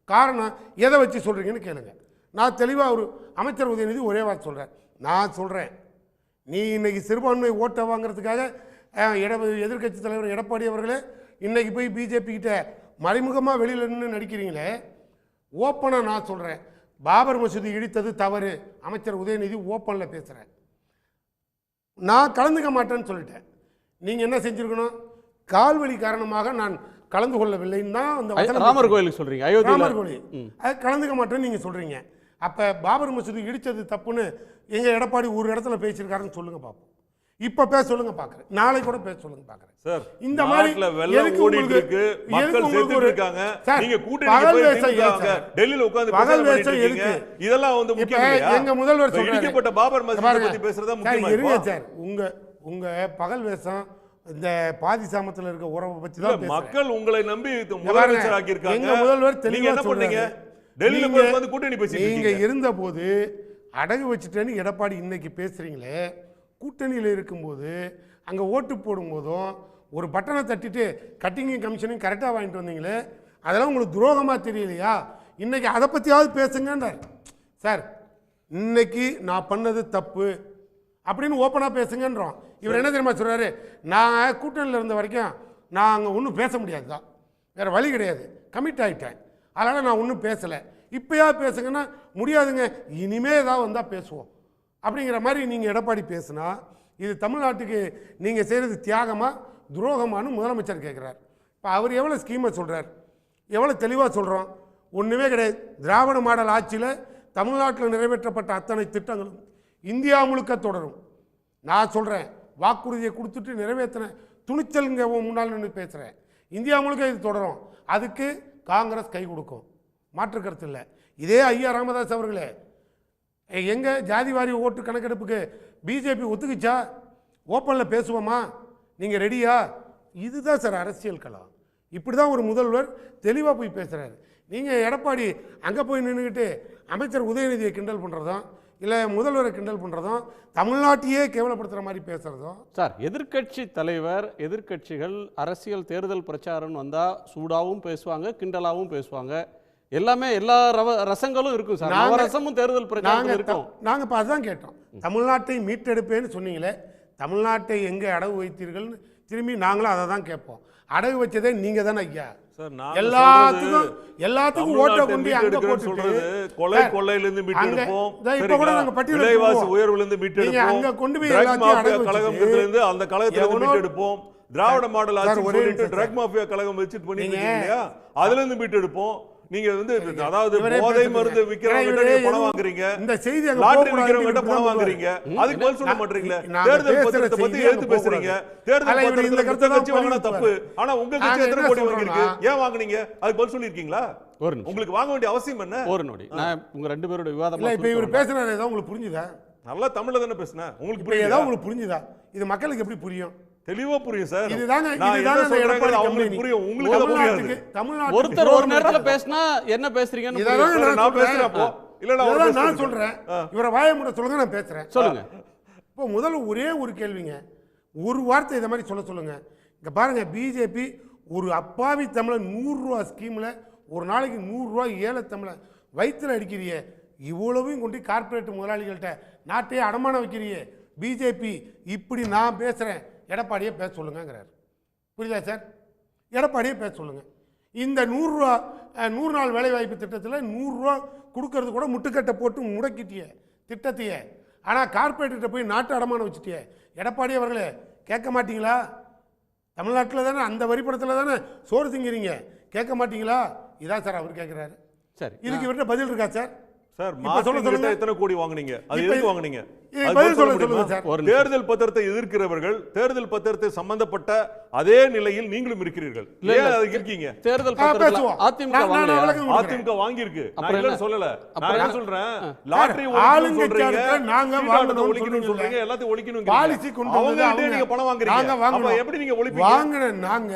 காரணம் எதை வச்சு சொல்கிறீங்கன்னு கேளுங்க. நான் தெளிவாக ஒரு அமைச்சர் உதயநிதி ஒரே வார்த்தை சொல்கிறேன். நான் சொல்கிறேன், நீ இன்னைக்கு சிறுபான்மை ஓட்டை வாங்கிறதுக்காக எதிர்கட்சி தலைவர் எடப்பாடி அவர்களே இன்னைக்கு போய் பிஜேபி கிட்ட மறைமுகமாக வெளியில் நின்று நடிக்கிறீங்களே, ஓப்பனாக நான் சொல்கிறேன், பாபர் மசூதி இடித்தது தவறு, அமைச்சர் உதயநிதி ஓப்பனில் பேசுகிறேன், நான் கலந்துக்க மாட்டேன்னு சொல்லிட்டேன். நீங்கள் என்ன செஞ்சுருக்கணும்? கால்வழி காரணமாக நான் கலந்து கொள்ளவில்லைன்னு தான் அந்த ராமர் கோயிலுக்கு சொல்கிறீங்க, ராமர் கோயில் அது கலந்துக்க மாட்டேன்னு நீங்கள் சொல்கிறீங்க. அப்போ பாபர் மசூதி இடித்தது தப்புன்னு எங்கள் எடப்பாடி ஒரு இடத்துல பேசியிருக்காருன்னு சொல்லுங்கள் பார்ப்போம். இப்போ பேச சொல்லுங்க பார்க்குறேன், நாளை கூட பேச சொல்லுங்க பார்க்குறேன். சார் இந்த மாதிரி எதுக்கு உங்களுக்கு மக்கள் சேர்த்துட்டு இருக்காங்க, நீங்க கூட்டணி டெல்லியில உட்கார்ந்து பகல் வேஷம் எதுக்கு? இதெல்லாம் வந்து முக்கியம் இல்லையா? எங்க முதல்வர் சொல்றாரு, இடிக்கப்பட்ட பாபர் மசூதி பத்தி பேசுறதா முக்கியமா இருங்க சார். உங்க பகல் வேஷம் இந்த பாதி சாமத்துல இருக்க உறவை பத்தி தான் மக்கள் உங்களை நம்பி முதலமைச்சர் ஆக்கி இருக்காங்க. எங்க முதல்வர் தெளிவா என்ன பண்ணீங்க? டெல்லியில போய் உட்கார்ந்து கூட்டணி பேசிட்டு நீங்க இருக்கீங்க. இருந்தபோது அடகு வச்சுட்டேன்னு எடப்பாடி இன்னைக்கு பேசுறீங்களே, கூட்டணியில் இருக்கும்போது அங்கே ஓட்டு போடும்போதும் ஒரு பட்டனை தட்டிட்டு கட்டிங்கும் கமிஷனையும் கரெக்டாக வாங்கிட்டு வந்தீங்களே, அதெல்லாம் உங்களுக்கு துரோகமாக தெரியலையா? இன்னைக்கு அதை பற்றியாவது பேசுங்கன்றார். சார் இன்னைக்கு நான் பண்ணது தப்பு அப்படின்னு ஓப்பனாக பேசுங்கன்றோம். இவர் என்ன தெரியுமா சொல்கிறாரு, நான் கூட்டணியில் இருந்த வரைக்கும் நான் அங்கே ஒன்றும் பேச முடியாது தான், வேறு வழி கிடையாது, கமிட் ஆகிட்டேன், அதனால் நான் ஒன்றும் பேசலை. இப்போயா பேசுங்கன்னா முடியாதுங்க, இனிமே ஏதாவது வந்தால் பேசுவோம் அப்படிங்கிற மாதிரி நீங்கள் எடப்பாடி பேசுனா இது தமிழ்நாட்டுக்கு நீங்கள் செய்கிறது தியாகமாக துரோகமானு முதலமைச்சர் கேட்குறார். இப்போ அவர் எவ்வளோ ஸ்கீமை சொல்கிறார், எவ்வளோ தெளிவாக சொல்கிறோம். ஒன்றுமே கிடையாது. திராவிட மாடல் ஆட்சியில் தமிழ்நாட்டில் நிறைவேற்றப்பட்ட அத்தனை திட்டங்களும் இந்தியா முழுக்க தொடரும். நான் சொல்கிறேன், வாக்குறுதியை கொடுத்துட்டு நிறைவேற்றின துணிச்சலுங்க முன்னால் நின்று பேசுகிறேன். இந்தியா முழுக்க இது தொடரும். அதுக்கு காங்கிரஸ் கை கொடுக்கும், மாற்று கருத்து இல்லை. இதே ஐயா ராமதாஸ் அவர்களே, எங்கே ஜாதிவாரி ஓட்டு கணக்கெடுப்புக்கு பிஜேபி ஒத்துக்குச்சா? ஓப்பனில் பேசுவோமா, நீங்கள் ரெடியா? இதுதான் சார் அரசியல் களம். இப்படி தான் ஒரு முதல்வர் தெளிவாக போய் பேசுகிறாரு. நீங்கள் எடப்பாடி அங்கே போய் நின்றுக்கிட்டு அமைச்சர் உதயநிதியை கிண்டல் பண்ணுறதும் இல்லை முதல்வரை கிண்டல் பண்ணுறதும் தமிழ்நாட்டையே கேவலப்படுத்துகிற மாதிரி பேசுகிறதும். சார், எதிர்க்கட்சி தலைவர், எதிர்க்கட்சிகள் அரசியல் தேர்தல் பிரச்சாரம் வந்தால் சூடாகவும் பேசுவாங்க, கிண்டலாகவும் பேசுவாங்க, எல்லாமே எல்லா ரசங்களும் இருக்கும் சார். நவரசமும் தேர்தல் பிரச்சாரம் இருக்கும். நாங்கள் இப்போ அதுதான் கேட்டோம். தமிழ்நாட்டை மீட்டெடுப்பேன்னு சொன்னீங்களே, தமிழ்நாட்டை எங்கே அடகு வைத்தீர்கள்னு திரும்பி நாங்களும் அதை தான் கேட்போம். அடகு வச்சதே நீங்கள் தானே ஐயா. எல்லாத்துக்கும் ஓட்ட கொண்டு அங்க போட்டுட்டு கொலை கொள்ளையிலிருந்து மீட்டெடுப்போம், இப்ப கூட நாங்க பட்டியல விலைவாசி உயர்வுல மீட்டெடுப்போம், அங்க கொண்டு போய் எல்லாத்தையும் கழகத்திலிருந்து அந்த கழகத்திலிருந்து மீட்டெடுப்போம், திராவிட மாடல் ஆட்சி சொல்லிட்டு ட்ரக் மாஃபியா கழகம் வச்சுட்டு பண்ணிட்டு இருக்கீங்க, அதுல இருந்து மீட்டெடுப்போம். நீங்க வந்து அதாவது போதை மருந்து விக்கிறவங்க பணம் வாங்குறீங்க, இந்த செய்தி லாட்டரி விக்கிறவங்க பணம் வாங்குறீங்க, அதுக்கு பதில் சொல்ல மாட்டீங்களா? தேர்தல் பத்திரத்தை பத்தி எடுத்து பேசுறீங்க. தேர்தல் பத்திரத்துல மத்த கட்சி வாங்கினா தப்பு, ஆனா உங்க கட்சி எத்தனை கோடி வாங்கிருக்கு, ஏன் வாங்குனீங்க? அதுக்கு பதில் சொல்லிருக்கீங்களா? உங்களுக்கு வாங்க வேண்டிய அவசியம் என்ன? ஒரு நொடி, நான் உங்க ரெண்டு பேரோட விவாதம் இல்ல. இப்ப இவர் பேசுறாரு, ஏதாவது உங்களுக்கு புரிஞ்சுதா? நல்லா தமிழ்ல தானே பேசுனா, உங்களுக்கு புரியுதா? ஏதாவது உங்களுக்கு புரிஞ்சுதா? இது மக்களுக்கு எப்படி புரியும்? தெளிவா புரியும் சார். இதுதாங்க சொல்றேன், அவங்களுக்கு புரியும், உங்களுக்கு புரியாது. தமிழ்நாட்டுக்கு ஒருத்தர் ஒரு நேரத்துல பேசினா என்ன பேசுறீங்கன்னு நான் பேசுறேன். அப்போ இல்ல நான் சொல்றேன், இவரை வாயை மூட சொல்லுங்க, நான் பேசுறேன். சொல்லுங்க. இப்போ முதல்ல ஒரே ஒரு கேள்விங்க, ஒரு வார்த்தை இதை மாதிரி சொல்லுங்க. இங்க பாருங்க, பிஜேபி ஒரு அப்பாவி தமிழன் 100 ரூபா ஸ்கீம்ல ஒரு நாளைக்கு 100 ரூபா ஏழை தமிழ வயிற்றுல அடிக்கிறிய, இவ்வளவையும் கொண்டு கார்பரேட் முதலாளிகள்கிட்ட நாட்டையே அடமானம் வைக்கிறியே பிஜேபி. இப்படி நான் பேசுறேன், எடப்பாடியே பேச சொல்லுங்கிறார். புரியுதா சார்? எடப்பாடியே பேச சொல்லுங்க. இந்த 100 ரூபா 100 நாள் வேலைவாய்ப்பு திட்டத்தில் 100 ரூபா கொடுக்கறது கூட முட்டுக்கட்டை போட்டு முடக்கிட்டிய திட்டத்தையே. ஆனால் கார்பரேட்டர்கிட்ட போய் நாட்டு அடமானம் வச்சுட்டியே. எடப்பாடி அவர்களே, கேட்க மாட்டீங்களா? தமிழ்நாட்டில் தானே அந்த வரிப்படத்தில் தானே சோறு திங்கிறீங்க, கேட்க மாட்டீங்களா? இதான் சார் அவர் கேட்குறாரு. சரி, இதுக்கு இவர்கிட்ட பதில் இருக்கா சார்? சார், சொல்லுங்க, எத்தனை கோடி வாங்குனீங்க, அது எதுக்கு வாங்குனீங்க? தேர்தல் பத்திரத்தை எதிர்க்கிறவர்கள் தேர்தல் பத்திரத்தை சம்பந்தப்பட்ட அதே நிலையில் நீங்களும் இருக்கிறீர்கள். தேர்தல் அதிமுக வாங்கி இருக்கு, நான் இல்ல சொல்லல. நான் என்ன சொல்றேன், லாட்டரி சொல்றீங்க, எல்லாத்தையும் ஒழிக்கணும், பாலிசி கொண்டு வந்து நீங்க பணம் வாங்குறீங்க, எப்படி நீங்க ஒழிப்பீங்க? வாங்குன நாங்க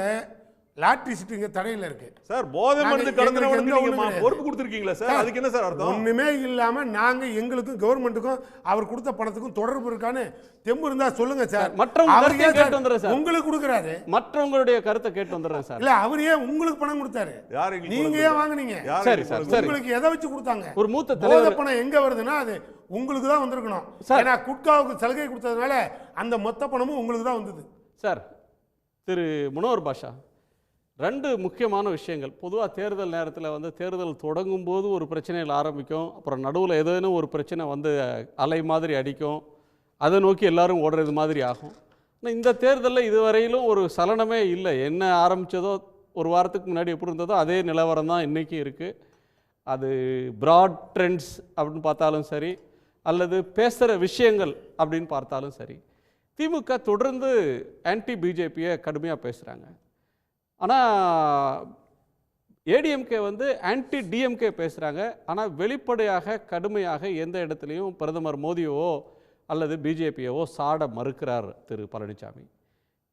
லாட்டரி சீட்டுங்க தடையில் இருக்கு சார். போதை மருந்து கடந்தவனுக்கு நீங்க பொறுப்பு கொடுத்திருக்கீங்களா சார்? அதுக்கு என்ன சார் அர்த்தம்? ஒண்ணுமே இல்லாம நாங்க எங்களுக்கும் கவர்மெண்ட்டுக்கும் அவர் கொடுத்த பணத்துக்கும் தொடர்பு இருக்கான்னு தெம்பு இருந்தா சொல்லுங்க சார். உங்களுக்கு கொடுக்கறாரு, மற்றவங்களுடைய கருத்தை கேட்டு வந்துடுறேன் சார். இல்ல, அவர் ஏன் உங்களுக்கு பணம் கொடுத்தாரு? நீங்க ஏன் வாங்குனீங்க? சரி சார், உங்களுக்கு எதை வச்சு கொடுத்தாங்க? ஒரு மூத்த தலைவர் பணம் எங்க வருதுன்னா அது உங்களுக்கு தான் வந்திருக்கணும். ஏன்னா குட்காவுக்கு சலுகை கொடுத்ததுனால அந்த மொத்த பணமும் உங்களுக்கு தான் வந்தது சார். திரு முனவர் பாஷா, 2 முக்கியமான விஷயங்கள். பொதுவாக தேர்தல் நேரத்தில் வந்து தேர்தல் தொடங்கும் போது ஒரு பிரச்சனைகள் ஆரம்பிக்கும், அப்புறம் நடுவில் ஏதேனும் ஒரு பிரச்சனை வந்து அலை மாதிரி அடிக்கும், அதை நோக்கி எல்லாரும் ஓடுறது மாதிரி ஆகும். ஆனால் இந்த தேர்தலில் இதுவரையிலும் ஒரு சலனமே இல்லை. என்ன ஆரம்பித்ததோ ஒரு வாரத்துக்கு முன்னாடி எப்படி இருந்ததோ அதே நிலவரம் தான் இன்றைக்கும் இருக்குது. அது ப்ராட் ட்ரெண்ட்ஸ் அப்படின்னு பார்த்தாலும் சரி, அல்லது பேசுகிற விஷயங்கள் அப்படின்னு பார்த்தாலும் சரி, திமுக தொடர்ந்து ஆன்டி பிஜேபியை கடுமையாக பேசுகிறாங்க. ஆனால் ஏடிஎம்கே வந்து ஆன்டி டிஎம்கே பேசுகிறாங்க. ஆனால் வெளிப்படையாக கடுமையாக எந்த இடத்துலையும் பிரதமர் மோடியவோ அல்லது பிஜேபியவோ சாட மறுக்கிறார் திரு பழனிசாமி.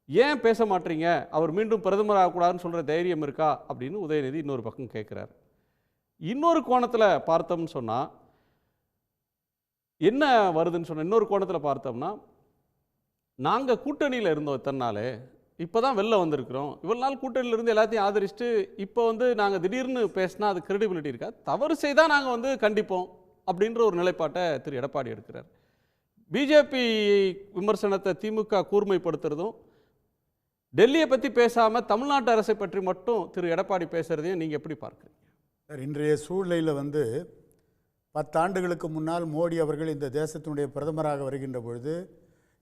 ஏன் பேச மாட்டீங்க, அவர் மீண்டும் பிரதமர் ஆகக்கூடாதுன்னு சொல்கிற தைரியம் இருக்கா அப்படின்னு உதயநிதி இன்னொரு பக்கம் கேட்குறாரு. இன்னொரு கோணத்தில் பார்த்தோம்னு சொன்னால் என்ன வருதுன்னு சொன்னால், இன்னொரு கோணத்தில் பார்த்தோம்னா, நாங்கள் கூட்டணியில் இருந்தோம் இத்தனை நாள், இப்போ தான் வெளில வந்திருக்கிறோம், இவ்வளோ நாள் கூட்டணியில் இருந்து எல்லாத்தையும் ஆதரிச்சுட்டு இப்போ வந்து நாங்கள் திடீர்னு பேசினா அது கிரெடிபிலிட்டி இருக்கா? தவறு செய்தால் நாங்கள் வந்து கண்டிப்போம் அப்படின்ற ஒரு நிலைப்பாட்டை திரு எடப்பாடி எடுக்கிறார். பிஜேபி விமர்சனத்தை திமுக கூர்மைப்படுத்துறதும், டெல்லியை பற்றி பேசாமல் தமிழ்நாட்டு அரசை பற்றி மட்டும் திரு எடப்பாடி பேசுகிறதையும் நீங்கள் எப்படி பார்க்குறீங்க? இன்றைய சூழ்நிலையில் வந்து 10 ஆண்டுகளுக்கு முன்னால் மோடி அவர்கள் இந்த தேசத்தினுடைய பிரதமராக வருகின்ற பொழுது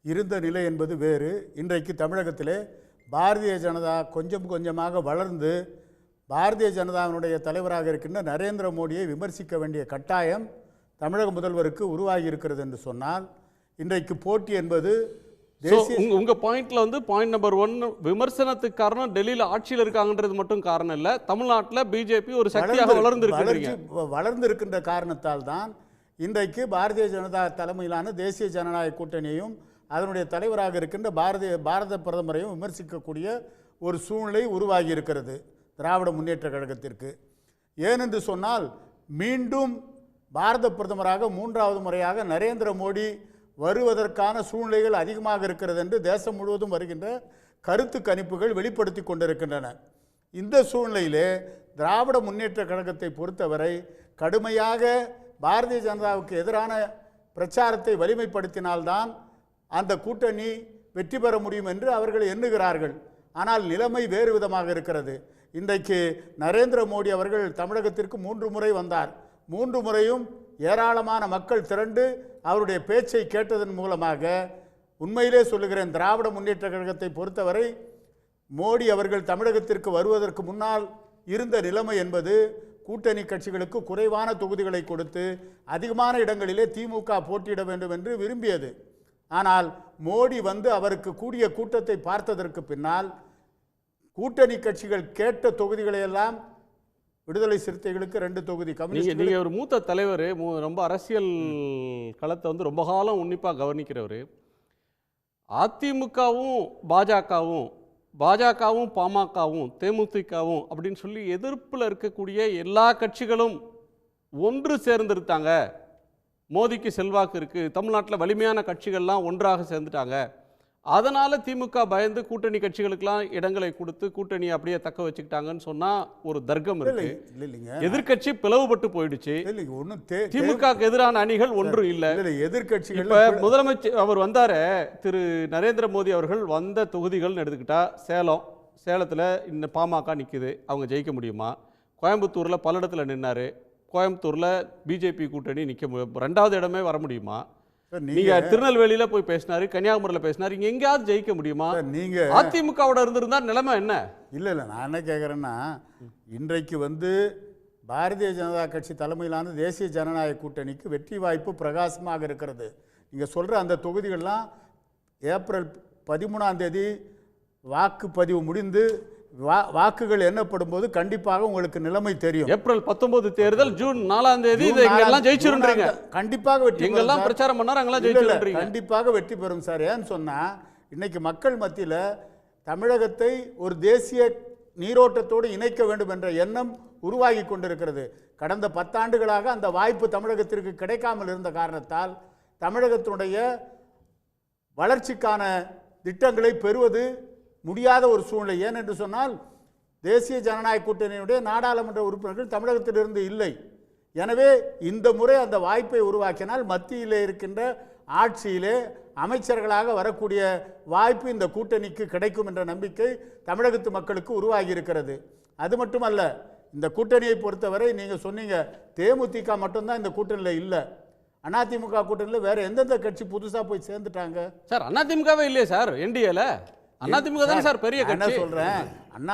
இருந்த நிலை என்பது வேறு. இன்றைக்கு தமிழகத்திலே பாரதிய ஜனதா கொஞ்சம் கொஞ்சமாக வளர்ந்து பாரதிய ஜனதாவினுடைய தலைவராக இருக்கின்ற நரேந்திர மோடியை விமர்சிக்க வேண்டிய கட்டாயம் தமிழக முதல்வருக்கு உருவாகி இருக்கிறது என்று சொன்னால், இன்றைக்கு போட்டி என்பது உங்க பாயிண்ட்ல வந்து பாயிண்ட் நம்பர் 1, விமர்சனத்துக்கு காரணம் டெல்லியில் ஆட்சியில் இருக்காங்கன்றது மட்டும் காரணம் இல்லை, தமிழ்நாட்டில் பிஜேபி ஒரு சக்தியாக வளர்ந்து இருக்கின்ற காரணத்தால் தான் இன்றைக்கு பாரதிய ஜனதா தலைமையிலான தேசிய ஜனநாயக கூட்டணியையும் அதனுடைய தலைவராக இருக்கின்ற பாரத பிரதமரையும் விமர்சிக்கக்கூடிய ஒரு சூழ்நிலை உருவாகி இருக்கிறது திராவிட முன்னேற்ற கழகத்திற்கு. ஏனென்று சொன்னால், மீண்டும் பாரத பிரதமராக 3வது முறையாக நரேந்திர மோடி வருவதற்கான சூழ்நிலைகள் அதிகமாக இருக்கிறது என்று தேசம் முழுவதும் வருகின்ற கருத்து கணிப்புகள் வெளிப்படுத்தி கொண்டிருக்கின்றன. இந்த சூழ்நிலையிலே திராவிட முன்னேற்ற கழகத்தை பொறுத்தவரை கடுமையாக பாரதிய ஜனதாவுக்கு எதிரான பிரச்சாரத்தை வலிமைப்படுத்தினால்தான் அந்த கூட்டணி வெற்றி பெற முடியும் என்று அவர்கள் எண்ணுகிறார்கள். ஆனால் நிலைமை வேறு விதமாக இருக்கிறது. இன்றைக்கு நரேந்திர மோடி அவர்கள் தமிழகத்திற்கு 3 முறை வந்தார். 3 முறையும் ஏராளமான மக்கள் திரண்டு அவருடைய பேச்சை கேட்டதன் மூலமாக, உண்மையிலே சொல்லுகிறேன், திராவிட முன்னேற்ற கழகத்தை பொறுத்தவரை மோடி அவர்கள் தமிழகத்திற்கு வருவதற்கு முன்னால் இருந்த நிலைமை என்பது கூட்டணி கட்சிகளுக்கு குறைவான தொகுதிகளை கொடுத்து அதிகமான இடங்களிலே திமுக போட்டியிட வேண்டும் என்று விரும்பியது. ஆனால் மோடி வந்து அவருக்கு கூடிய கூட்டத்தை பார்த்ததற்கு பின்னால் கூட்டணி கட்சிகள் கேட்ட தொகுதிகளை எல்லாம் விடுதலை சிறுத்தைகளுக்கு 2 தொகுதி, நீங்க ஒரு மூத்த தலைவர், ரொம்ப அரசியல் களத்தை வந்து ரொம்ப காலம் உன்னிப்பாக கவனிக்கிறவர். அதிமுகவும் பாஜகவும் பாமகவும் தேமுதிகவும் அப்படின்னு சொல்லி எதிர்ப்பில் இருக்கக்கூடிய எல்லா கட்சிகளும் ஒன்று சேர்ந்துருத்தாங்க. மோடிக்கு செல்வாக்கு இருக்குது, தமிழ்நாட்டில் வலிமையான கட்சிகள்லாம் ஒன்றாக சேர்ந்துட்டாங்க, அதனால் திமுக பயந்து கூட்டணி கட்சிகளுக்கெல்லாம் இடங்களை கொடுத்து கூட்டணியை அப்படியே தக்க வச்சுக்கிட்டாங்கன்னு சொன்னால் ஒரு தர்க்கம் இருக்கு. எதிர்கட்சி பிளவுபட்டு போயிடுச்சு. திமுகவுக்கு எதிரான அணிகள் ஒன்றும் இல்லை. எதிர்கட்சிகள் இப்போ முதலமைச்சர் அவர் வந்தார, திரு நரேந்திர மோடி அவர்கள் வந்த தொகுதிகள்னு எடுத்துக்கிட்டா, சேலத்தில் இந்த பாமக நிற்குது, அவங்க ஜெயிக்க முடியுமா? கோயம்புத்தூரில் பல்லடத்தில் நின்னார், கோயம்புத்தூரில் பிஜேபி கூட்டணி நிற்க முடியும், 2வது இடமே வர முடியுமா? நீங்க திருநெல்வேலியில போய் பேசினாரு, கன்னியாகுமரியில் பேசினாரு, இங்க எங்கேயாவது ஜெயிக்க முடியுமா? நீங்க அதிமுகவோட இருந்திருந்தா நிலைமை என்ன? இல்லை நான் என்ன கேட்குறேன்னா, இன்றைக்கு வந்து பாரதிய ஜனதா கட்சி தலைமையிலான தேசிய ஜனநாயக கூட்டணிக்கு வெற்றி வாய்ப்பு பிரகாசமாக இருக்கிறது. நீங்கள் சொல்கிற அந்த தொகுதிகள்லாம் ஏப்ரல் 13ஆம் தேதி வாக்குப்பதிவு முடிந்து வாக்குகள் எண்ணப்படும் போது கண்டிப்பாக உங்களுக்கு நிலைமை தெரியும். ஏப்ரல் 19 தேர்தல், ஜூன் 4ஆம் தேதி இதெல்லாம் ஜெயிச்சிருன்றீங்க. கண்டிப்பாக வெற்றி, எங்கெல்லாம் பிரச்சாரம் பண்ணாரு அங்கெல்லாம் ஜெயிச்சிருன்றீங்க. கண்டிப்பாக வெற்றி பெறும் சார். ஏன்னு சொன்னா, இன்னைக்கு மக்கள் மத்தியில் தமிழகத்தை ஒரு தேசிய நீரோட்டத்தோடு இணைக்க வேண்டும் என்ற எண்ணம் உருவாகி கொண்டிருக்கிறது. கடந்த 10 ஆண்டுகளாக அந்த வாய்ப்பு தமிழகத்திற்கு கிடைக்காமல் இருந்த காரணத்தால் தமிழகத்தினுடைய வளர்ச்சிக்கான திட்டங்களை பெறுவது முடியாத ஒரு சூழ்நிலை. ஏனென்று சொன்னால், தேசிய ஜனநாயக கூட்டணியுடைய நாடாளுமன்ற உறுப்பினர்கள் தமிழகத்திலிருந்து இல்லை. எனவே இந்த முறை அந்த வாய்ப்பை உருவாக்கினால் மத்தியிலே இருக்கின்ற ஆட்சியிலே அமைச்சர்களாக வரக்கூடிய வாய்ப்பு இந்த கூட்டணிக்கு கிடைக்கும் என்ற நம்பிக்கை தமிழகத்து மக்களுக்கு உருவாகி இருக்கிறது. அது மட்டுமல்ல, இந்த கூட்டணியை பொறுத்தவரை நீங்கள் சொன்னீங்க தேமுதிக மட்டும்தான் இந்த கூட்டணியில் இல்லை, அதிமுக கூட்டணியில் வேற எந்தெந்த கட்சி புதுசாக போய் சேர்ந்துட்டாங்க சார்? அதிமுகவே இல்லையே சார் என்டிஏல. அதிமுக தானே சார் பெரிய கட்சி. என்ன சொல்றேன்,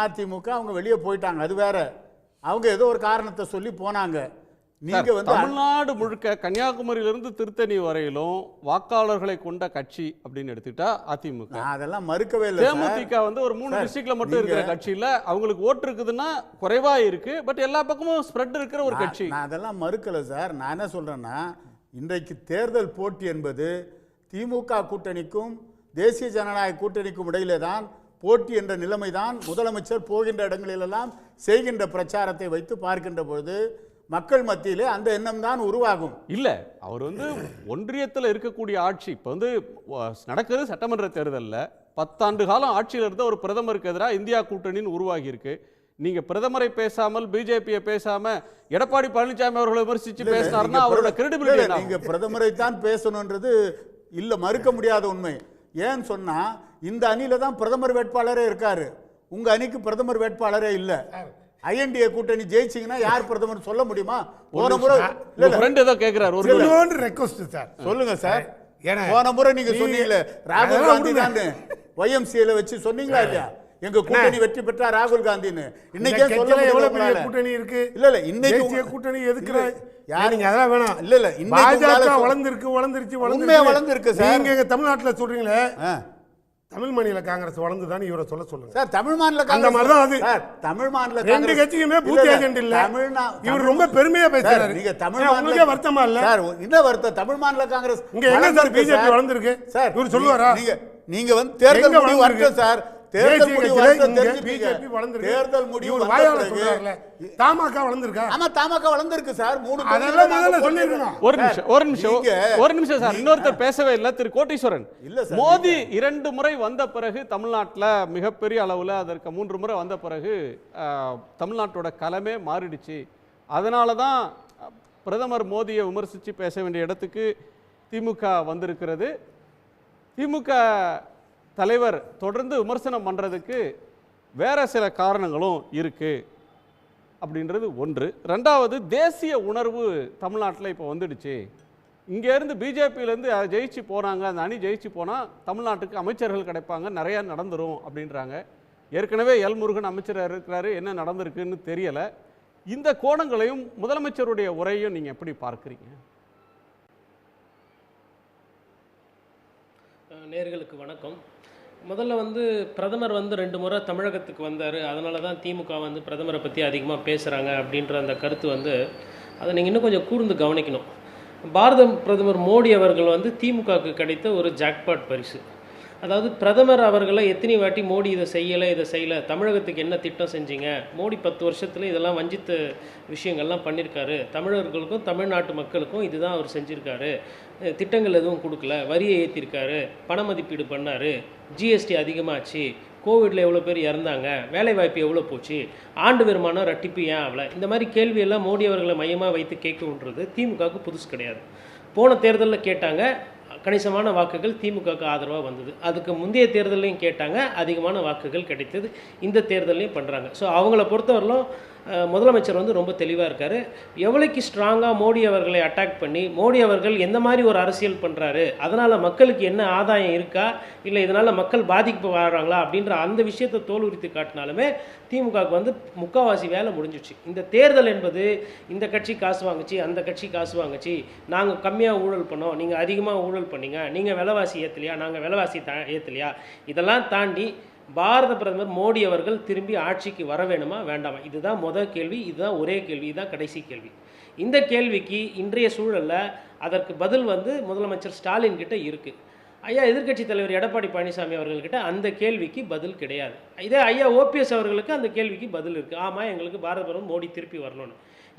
அதிமுக அவங்க வெளியே போயிட்டாங்க, அது வேற. அவங்க ஏதோ ஒரு காரணத்தை சொல்லி போனாங்க. நீங்க வந்து தமிழ்நாடு முழுக்க கன்னியாகுமரியிலிருந்து திருத்தணி வரையிலும் வாக்காளர்களை கொண்ட கட்சி அப்படின்னு எடுத்துக்கிட்டா அதிமுக. அதெல்லாம் மறுக்கவே இல்லை. தேமுதிக வந்து ஒரு 3 டிஸ்ட்ரிக்ட்ல மட்டும் இருக்கிற கட்சியில அவங்களுக்கு ஓட்டு இருக்குதுன்னா குறைவா இருக்கு, பட் எல்லா பக்கமும் ஸ்ப்ரெட் இருக்கிற ஒரு கட்சி. நான் அதெல்லாம் மறுக்கல சார். நான் என்ன சொல்றேன்னா, இன்றைக்கு தேர்தல் போட்டி என்பது திமுக கூட்டணிக்கும் தேசிய ஜனநாயக கூட்டணிக்கும் இடையிலே தான் போட்டி என்ற நிலைமை தான் முதலமைச்சர் போகின்ற இடங்களிலெல்லாம் செய்கின்ற பிரச்சாரத்தை வைத்து பார்க்கின்ற பொழுது மக்கள் மத்தியிலே அந்த எண்ணம் தான் உருவாகும். இல்ல அவர் வந்து ஒன்றியத்தில் இருக்கக்கூடிய ஆட்சி இப்போ வந்து நடக்குது சட்டமன்ற தேர்தலில் 10 ஆண்டு காலம் ஆட்சியில் இருந்த ஒரு பிரதமருக்கு எதிராக இந்தியா கூட்டணின்னு உருவாகி இருக்கு. நீங்க பிரதமரை பேசாமல் பிஜேபியை பேசாம எடப்பாடி பழனிசாமி அவர்களை விமர்சிச்சு பேசினார்னா அவரோட கிரெடிபிலிட்டி என்ன? நீங்க பிரதமரை தான் பேசணும்ன்றது இல்ல, மறுக்க முடியாத உண்மை. ஏன்னு சொன்னா இந்த அணியில தான் பிரதமர் வேட்பாளரே இருக்காரு, உங்க அணிக்கு பிரதமர் வேட்பாளரே இல்ல. ஐஎன்டிஏ கூட்டணி ஜெயிச்சிங்கன்னா யார் பிரதமர் சொல்ல முடியுமா? போன முறை ஃப்ரெண்ட் ஏதோ கேக்குறாரு, ஒரு ரெக்வெஸ்ட் சார் சொல்லுங்க சார். போன முறை நீங்க சொன்னீங்களே ராகுல் காந்தி தான் YMCA வச்சு சொன்னீங்களா இல்லையா? எங்க கூட்டணி வெற்றி பெற்றா ராகுல் காந்தின்னு. இன்னைக்கே சொல்ல எவ்வளவு பெரிய கூட்டணி இருக்கு. இல்ல இல்ல இன்னைக்கு கூட்டணி எதுக்குற யாருங்க அதெல்லாம் வேணாம். இல்ல இல்ல இன்னைக்கு வளர்ந்துருச்சு உண்மையா வளர்ந்துருக்கு சார். நீங்க தமிழ்நாட்டுல சொல்றீங்களே தமிழ் மாநில காங்கிரஸ் வளர்ந்துதான் இவரை சொல்லுங்க சார். தமிழ் மாநில அந்த மாதிரி தான் அது சார். தமிழ் மாநில ரெண்டு கட்சிக்குமே பூத் ஏஜென்ட் இல்ல. இவர் ரொம்ப பெருமையா பேசுறாரு. நீங்க தமிழ் மாநில வருத்தமா இல்ல சார்? என்ன வருத்தம்? தமிழ் மாநில காங்கிரஸ் இங்க என்ன சார் பிஜேபி வளர்ந்துருக்கு சார்? இவர் சொல்லுவாரா? நீங்க வந்து தேர்தல் முடிவு வரட்டும் சார். தேர்தல் முடிவு வரட்டும் தெரிஞ்சுப்பீங்க. தேர்தல் முடிவு வாயால சொல்றாருல தமாக வளர்ந்திருக்கா? ஆமா தமாக வளர்ந்திருக்கு சார். மூணு அதெல்லாம் முதல்ல சொல்லிருக்கணும். ஒரு நிமிஷம் சார். இன்னொருத்தர் பேசவே இல்ல, திரு கோட்டீஸ்வரன். மோடி 2 முறை வந்த பிறகு தமிழ்நாட்டில் மிகப்பெரிய அளவில் அதற்கு 3 முறை வந்த பிறகு தமிழ்நாட்டோட களமே மாறிடுச்சு. அதனால தான் பிரதமர் மோடியை விமர்சித்து பேச வேண்டிய இடத்துக்கு திமுக வந்திருக்கிறது. திமுக தலைவர் தொடர்ந்து விமர்சனம் பண்ணுறதுக்கு வேற சில காரணங்களும் இருக்கு அப்படின்றது ஒன்று. ரெண்டாவது, தேசிய உணர்வு தமிழ்நாட்டில் இப்போ வந்துடுச்சு. இங்கேருந்து பிஜேபியிலேருந்து ஜெயிச்சு போனாங்க, அந்த அணி ஜெயிச்சு போனால் தமிழ்நாட்டுக்கு அமைச்சர்கள் கிடைப்பாங்க, நிறையா நடந்துரும் அப்படின்றாங்க. ஏற்கனவே எல் முருகன் அமைச்சர் இருக்கிறாரு, என்ன நடந்திருக்குன்னு தெரியலை. இந்த கோணங்களையும் முதலமைச்சருடைய உரையும் நீங்கள் எப்படி பார்க்குறீங்க? நேயர்களுக்கு வணக்கம். முதல்ல வந்து பிரதமர் வந்து 2 முறை தமிழகத்துக்கு வந்தார், அதனால தான் திமுக வந்து பிரதமரை பற்றி அதிகமாக பேசுகிறாங்க அப்படின்ற அந்த கருத்து வந்து அதை நீங்கள் இன்னும் கொஞ்சம் கூர்ந்து கவனிக்கணும். பாரத பிரதமர் மோடி அவர்கள் வந்து திமுகவுக்கு கிடைத்த ஒரு ஜாக்பாட் பரிசு. அதாவது பிரதமர் அவர்களை எத்தனை வாட்டி மோடி இதை செய்யலை, தமிழகத்துக்கு என்ன திட்டம் செஞ்சீங்க, மோடி 10 வருஷத்தில் இதெல்லாம் வஞ்சித்த விஷயங்கள்லாம் பண்ணியிருக்காரு, தமிழர்களுக்கும் தமிழ்நாட்டு மக்களுக்கும் இதுதான் அவர் செஞ்சுருக்காரு, திட்டங்கள் எதுவும் கொடுக்கல, வரியை ஏற்றிருக்காரு, பண மதிப்பீடு பண்ணார், ஜிஎஸ்டி அதிகமாச்சு, கோவிடில் எவ்வளோ பேர் இறந்தாங்க, வேலைவாய்ப்பு எவ்வளோ போச்சு, ஆண்டு வருமானம் ரெட்டிப்பு ஏன் ஆகலை, இந்த மாதிரி கேள்வியெல்லாம் மோடி அவர்களை மையமாக வைத்து கேட்கணுன்றது திமுகவுக்கு புதுசு கிடையாது. போன தேர்தலில் கேட்டாங்க, கணிசமான வாக்குகள் திமுகவுக்கு ஆதரவாக வந்தது. அதுக்கு முந்தைய தேர்தலையும் கேட்டாங்க, அதிகமான வாக்குகள் கிடைத்தது. இந்த தேர்தலையும் பண்ணுறாங்க. ஸோ அவங்கள பொறுத்தவரையிலும் முதலமைச்சர் வந்து ரொம்ப தெளிவாக இருக்கார். எவ்வளோக்கு ஸ்ட்ராங்காக மோடி அவர்களை அட்டாக் பண்ணி மோடி அவர்கள் எந்த மாதிரி ஒரு அரசியல் பண்ணுறாரு, அதனால் மக்களுக்கு என்ன ஆதாயம் இருக்கா, இல்லை இதனால் மக்கள் பாதிப்பு வாழ்கிறாங்களா அப்படின்ற அந்த விஷயத்தை தோல் உரித்து காட்டினாலுமே திமுகவுக்கு வந்து முக்கால்வாசி வேலை முடிஞ்சிச்சு. இந்த தேர்தல் என்பது இந்த கட்சி காசு வாங்குச்சு, அந்த கட்சி காசு வாங்குச்சு, நாங்கள் கம்மியாக ஊழல் பண்ணோம், நீங்கள் அதிகமாக ஊழல் பண்ணீங்க, நீங்கள் விலைவாசி ஏற்றலையா, நாங்கள் விலைவாசி ஏற்றலையா, இதெல்லாம் தாண்டி பாரத பிரதமர் மோடி அவர்கள் திரும்பி ஆட்சிக்கு வர வேணுமா வேண்டாமா, இதுதான் முதல் கேள்வி, இதுதான் ஒரே கேள்வி, இதுதான் கடைசி கேள்வி. இந்த கேள்விக்கு இன்றைய சூழலில் அதற்கு பதில் வந்து முதலமைச்சர் ஸ்டாலின் கிட்ட இருக்குது. ஐயா எதிர்க்கட்சி தலைவர் எடப்பாடி பழனிசாமி அவர்கள்கிட்ட அந்த கேள்விக்கு பதில் கிடையாது. இதே ஐயா OPS அவர்களுக்கு அந்த கேள்விக்கு பதில் இருக்குது. ஆமாம், எங்களுக்கு பாரத பிரதமர் மோடி திருப்பி வரணும்னு.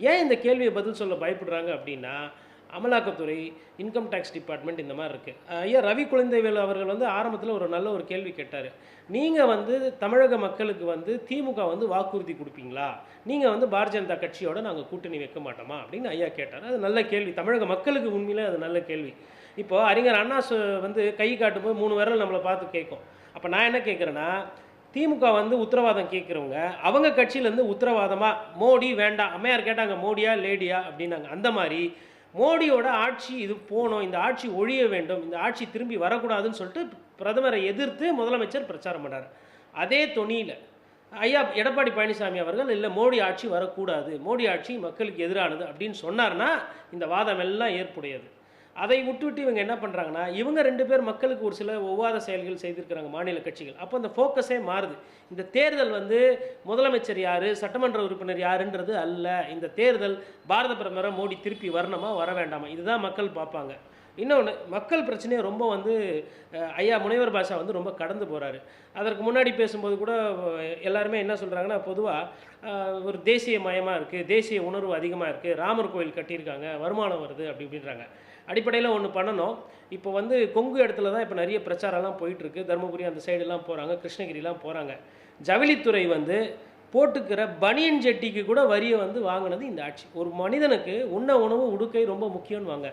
ஏன் இந்த கேள்வியை பதில் சொல்ல பயப்படுறாங்க அப்படின்னா, அமலாக்கத்துறை, இன்கம் டேக்ஸ் டிபார்ட்மெண்ட் இந்த மாதிரி இருக்குது. ஐயா ரவி குழந்தைவேலு அவர்கள் வந்து ஆரம்பத்தில் ஒரு நல்ல ஒரு கேள்வி கேட்டார். நீங்கள் வந்து தமிழக மக்களுக்கு வந்து திமுக வந்து வாக்குறுதி கொடுப்பீங்களா, நீங்கள் வந்து பாரதிய ஜனதா கட்சியோட நாங்கள் கூட்டணி வைக்க மாட்டோமா அப்படின்னு ஐயா கேட்டார். அது நல்ல கேள்வி, தமிழக மக்களுக்கு உண்மையிலே அது நல்ல கேள்வி. இப்போது அறிஞர் அண்ணா வந்து கை காட்டும்போது 3 விரல் நம்மளை பார்த்து கேட்கும். அப்போ நான் என்ன கேட்குறேன்னா, திமுக வந்து உத்தரவாதம் கேட்குறவங்க அவங்க கட்சியிலேருந்து உத்தரவாதமாக மோடி வேண்டாம், அம்மையார் கேட்டாங்க மோடியா லேடியா அப்படின்னாங்க. அந்த மாதிரி மோடியோட ஆட்சி இது போகணும், இந்த ஆட்சி ஒழிய வேண்டும், இந்த ஆட்சி திரும்பி வரக்கூடாதுன்னு சொல்லிட்டு பிரதமரை எதிர்த்து முதலமைச்சர் பிரச்சாரம் பண்ணார். அதே தொனியில் ஐயா எடப்பாடி பழனிசாமி அவர்கள் இல்லை மோடி ஆட்சி வரக்கூடாது, மோடி ஆட்சி மக்களுக்கு எதிரானது அப்படின்னு சொன்னார்னா இந்த வாதம் எல்லாம் ஏற்புடையது. அதை விட்டுவிட்டு இவங்க என்ன பண்ணுறாங்கன்னா, இவங்க 2 பேர் மக்களுக்கு ஒரு சில ஒவ்வாத செயல்கள் செய்திருக்கிறாங்க மாநில கட்சிகள். அப்போ அந்த ஃபோக்கஸே மாறுது. இந்த தேர்தல் வந்து முதலமைச்சர் யார், சட்டமன்ற உறுப்பினர் யாருன்றது அல்ல. இந்த தேர்தல் பாரத பிரதமரை மோடி திருப்பி வரணுமா வர வேண்டாமா, இதுதான் மக்கள் பார்ப்பாங்க. இன்னொன்று மக்கள் பிரச்சனையை ரொம்ப வந்து ஐயா முனைவர் பாஷா வந்து ரொம்ப கடந்து போகிறாரு. அதற்கு முன்னாடி பேசும்போது கூட எல்லாருமே என்ன சொல்கிறாங்கன்னா, பொதுவாக ஒரு தேசிய மயமாக இருக்குது, தேசிய உணர்வு அதிகமாக இருக்குது, ராமர் கோயில் கட்டியிருக்காங்க, வருமானம் வருது அப்படி இப்படின்றாங்க. அடிப்படையில் ஒன்று பண்ணணும். இப்போ வந்து கொங்கு இடத்துல தான் இப்போ நிறைய பிரச்சாரம்லாம் போயிட்டுருக்கு. தருமபுரி அந்த சைடெல்லாம் போகிறாங்க, கிருஷ்ணகிரிலாம் போகிறாங்க. ஜவுளித்துறை வந்து போட்டுக்கிற பனியன் ஜெட்டிக்கு கூட வரியை வந்து வாங்கினது இந்த ஆட்சி. ஒரு மனிதனுக்கு உண்ண உணவு உடுக்கை ரொம்ப முக்கியம்னு வாங்க,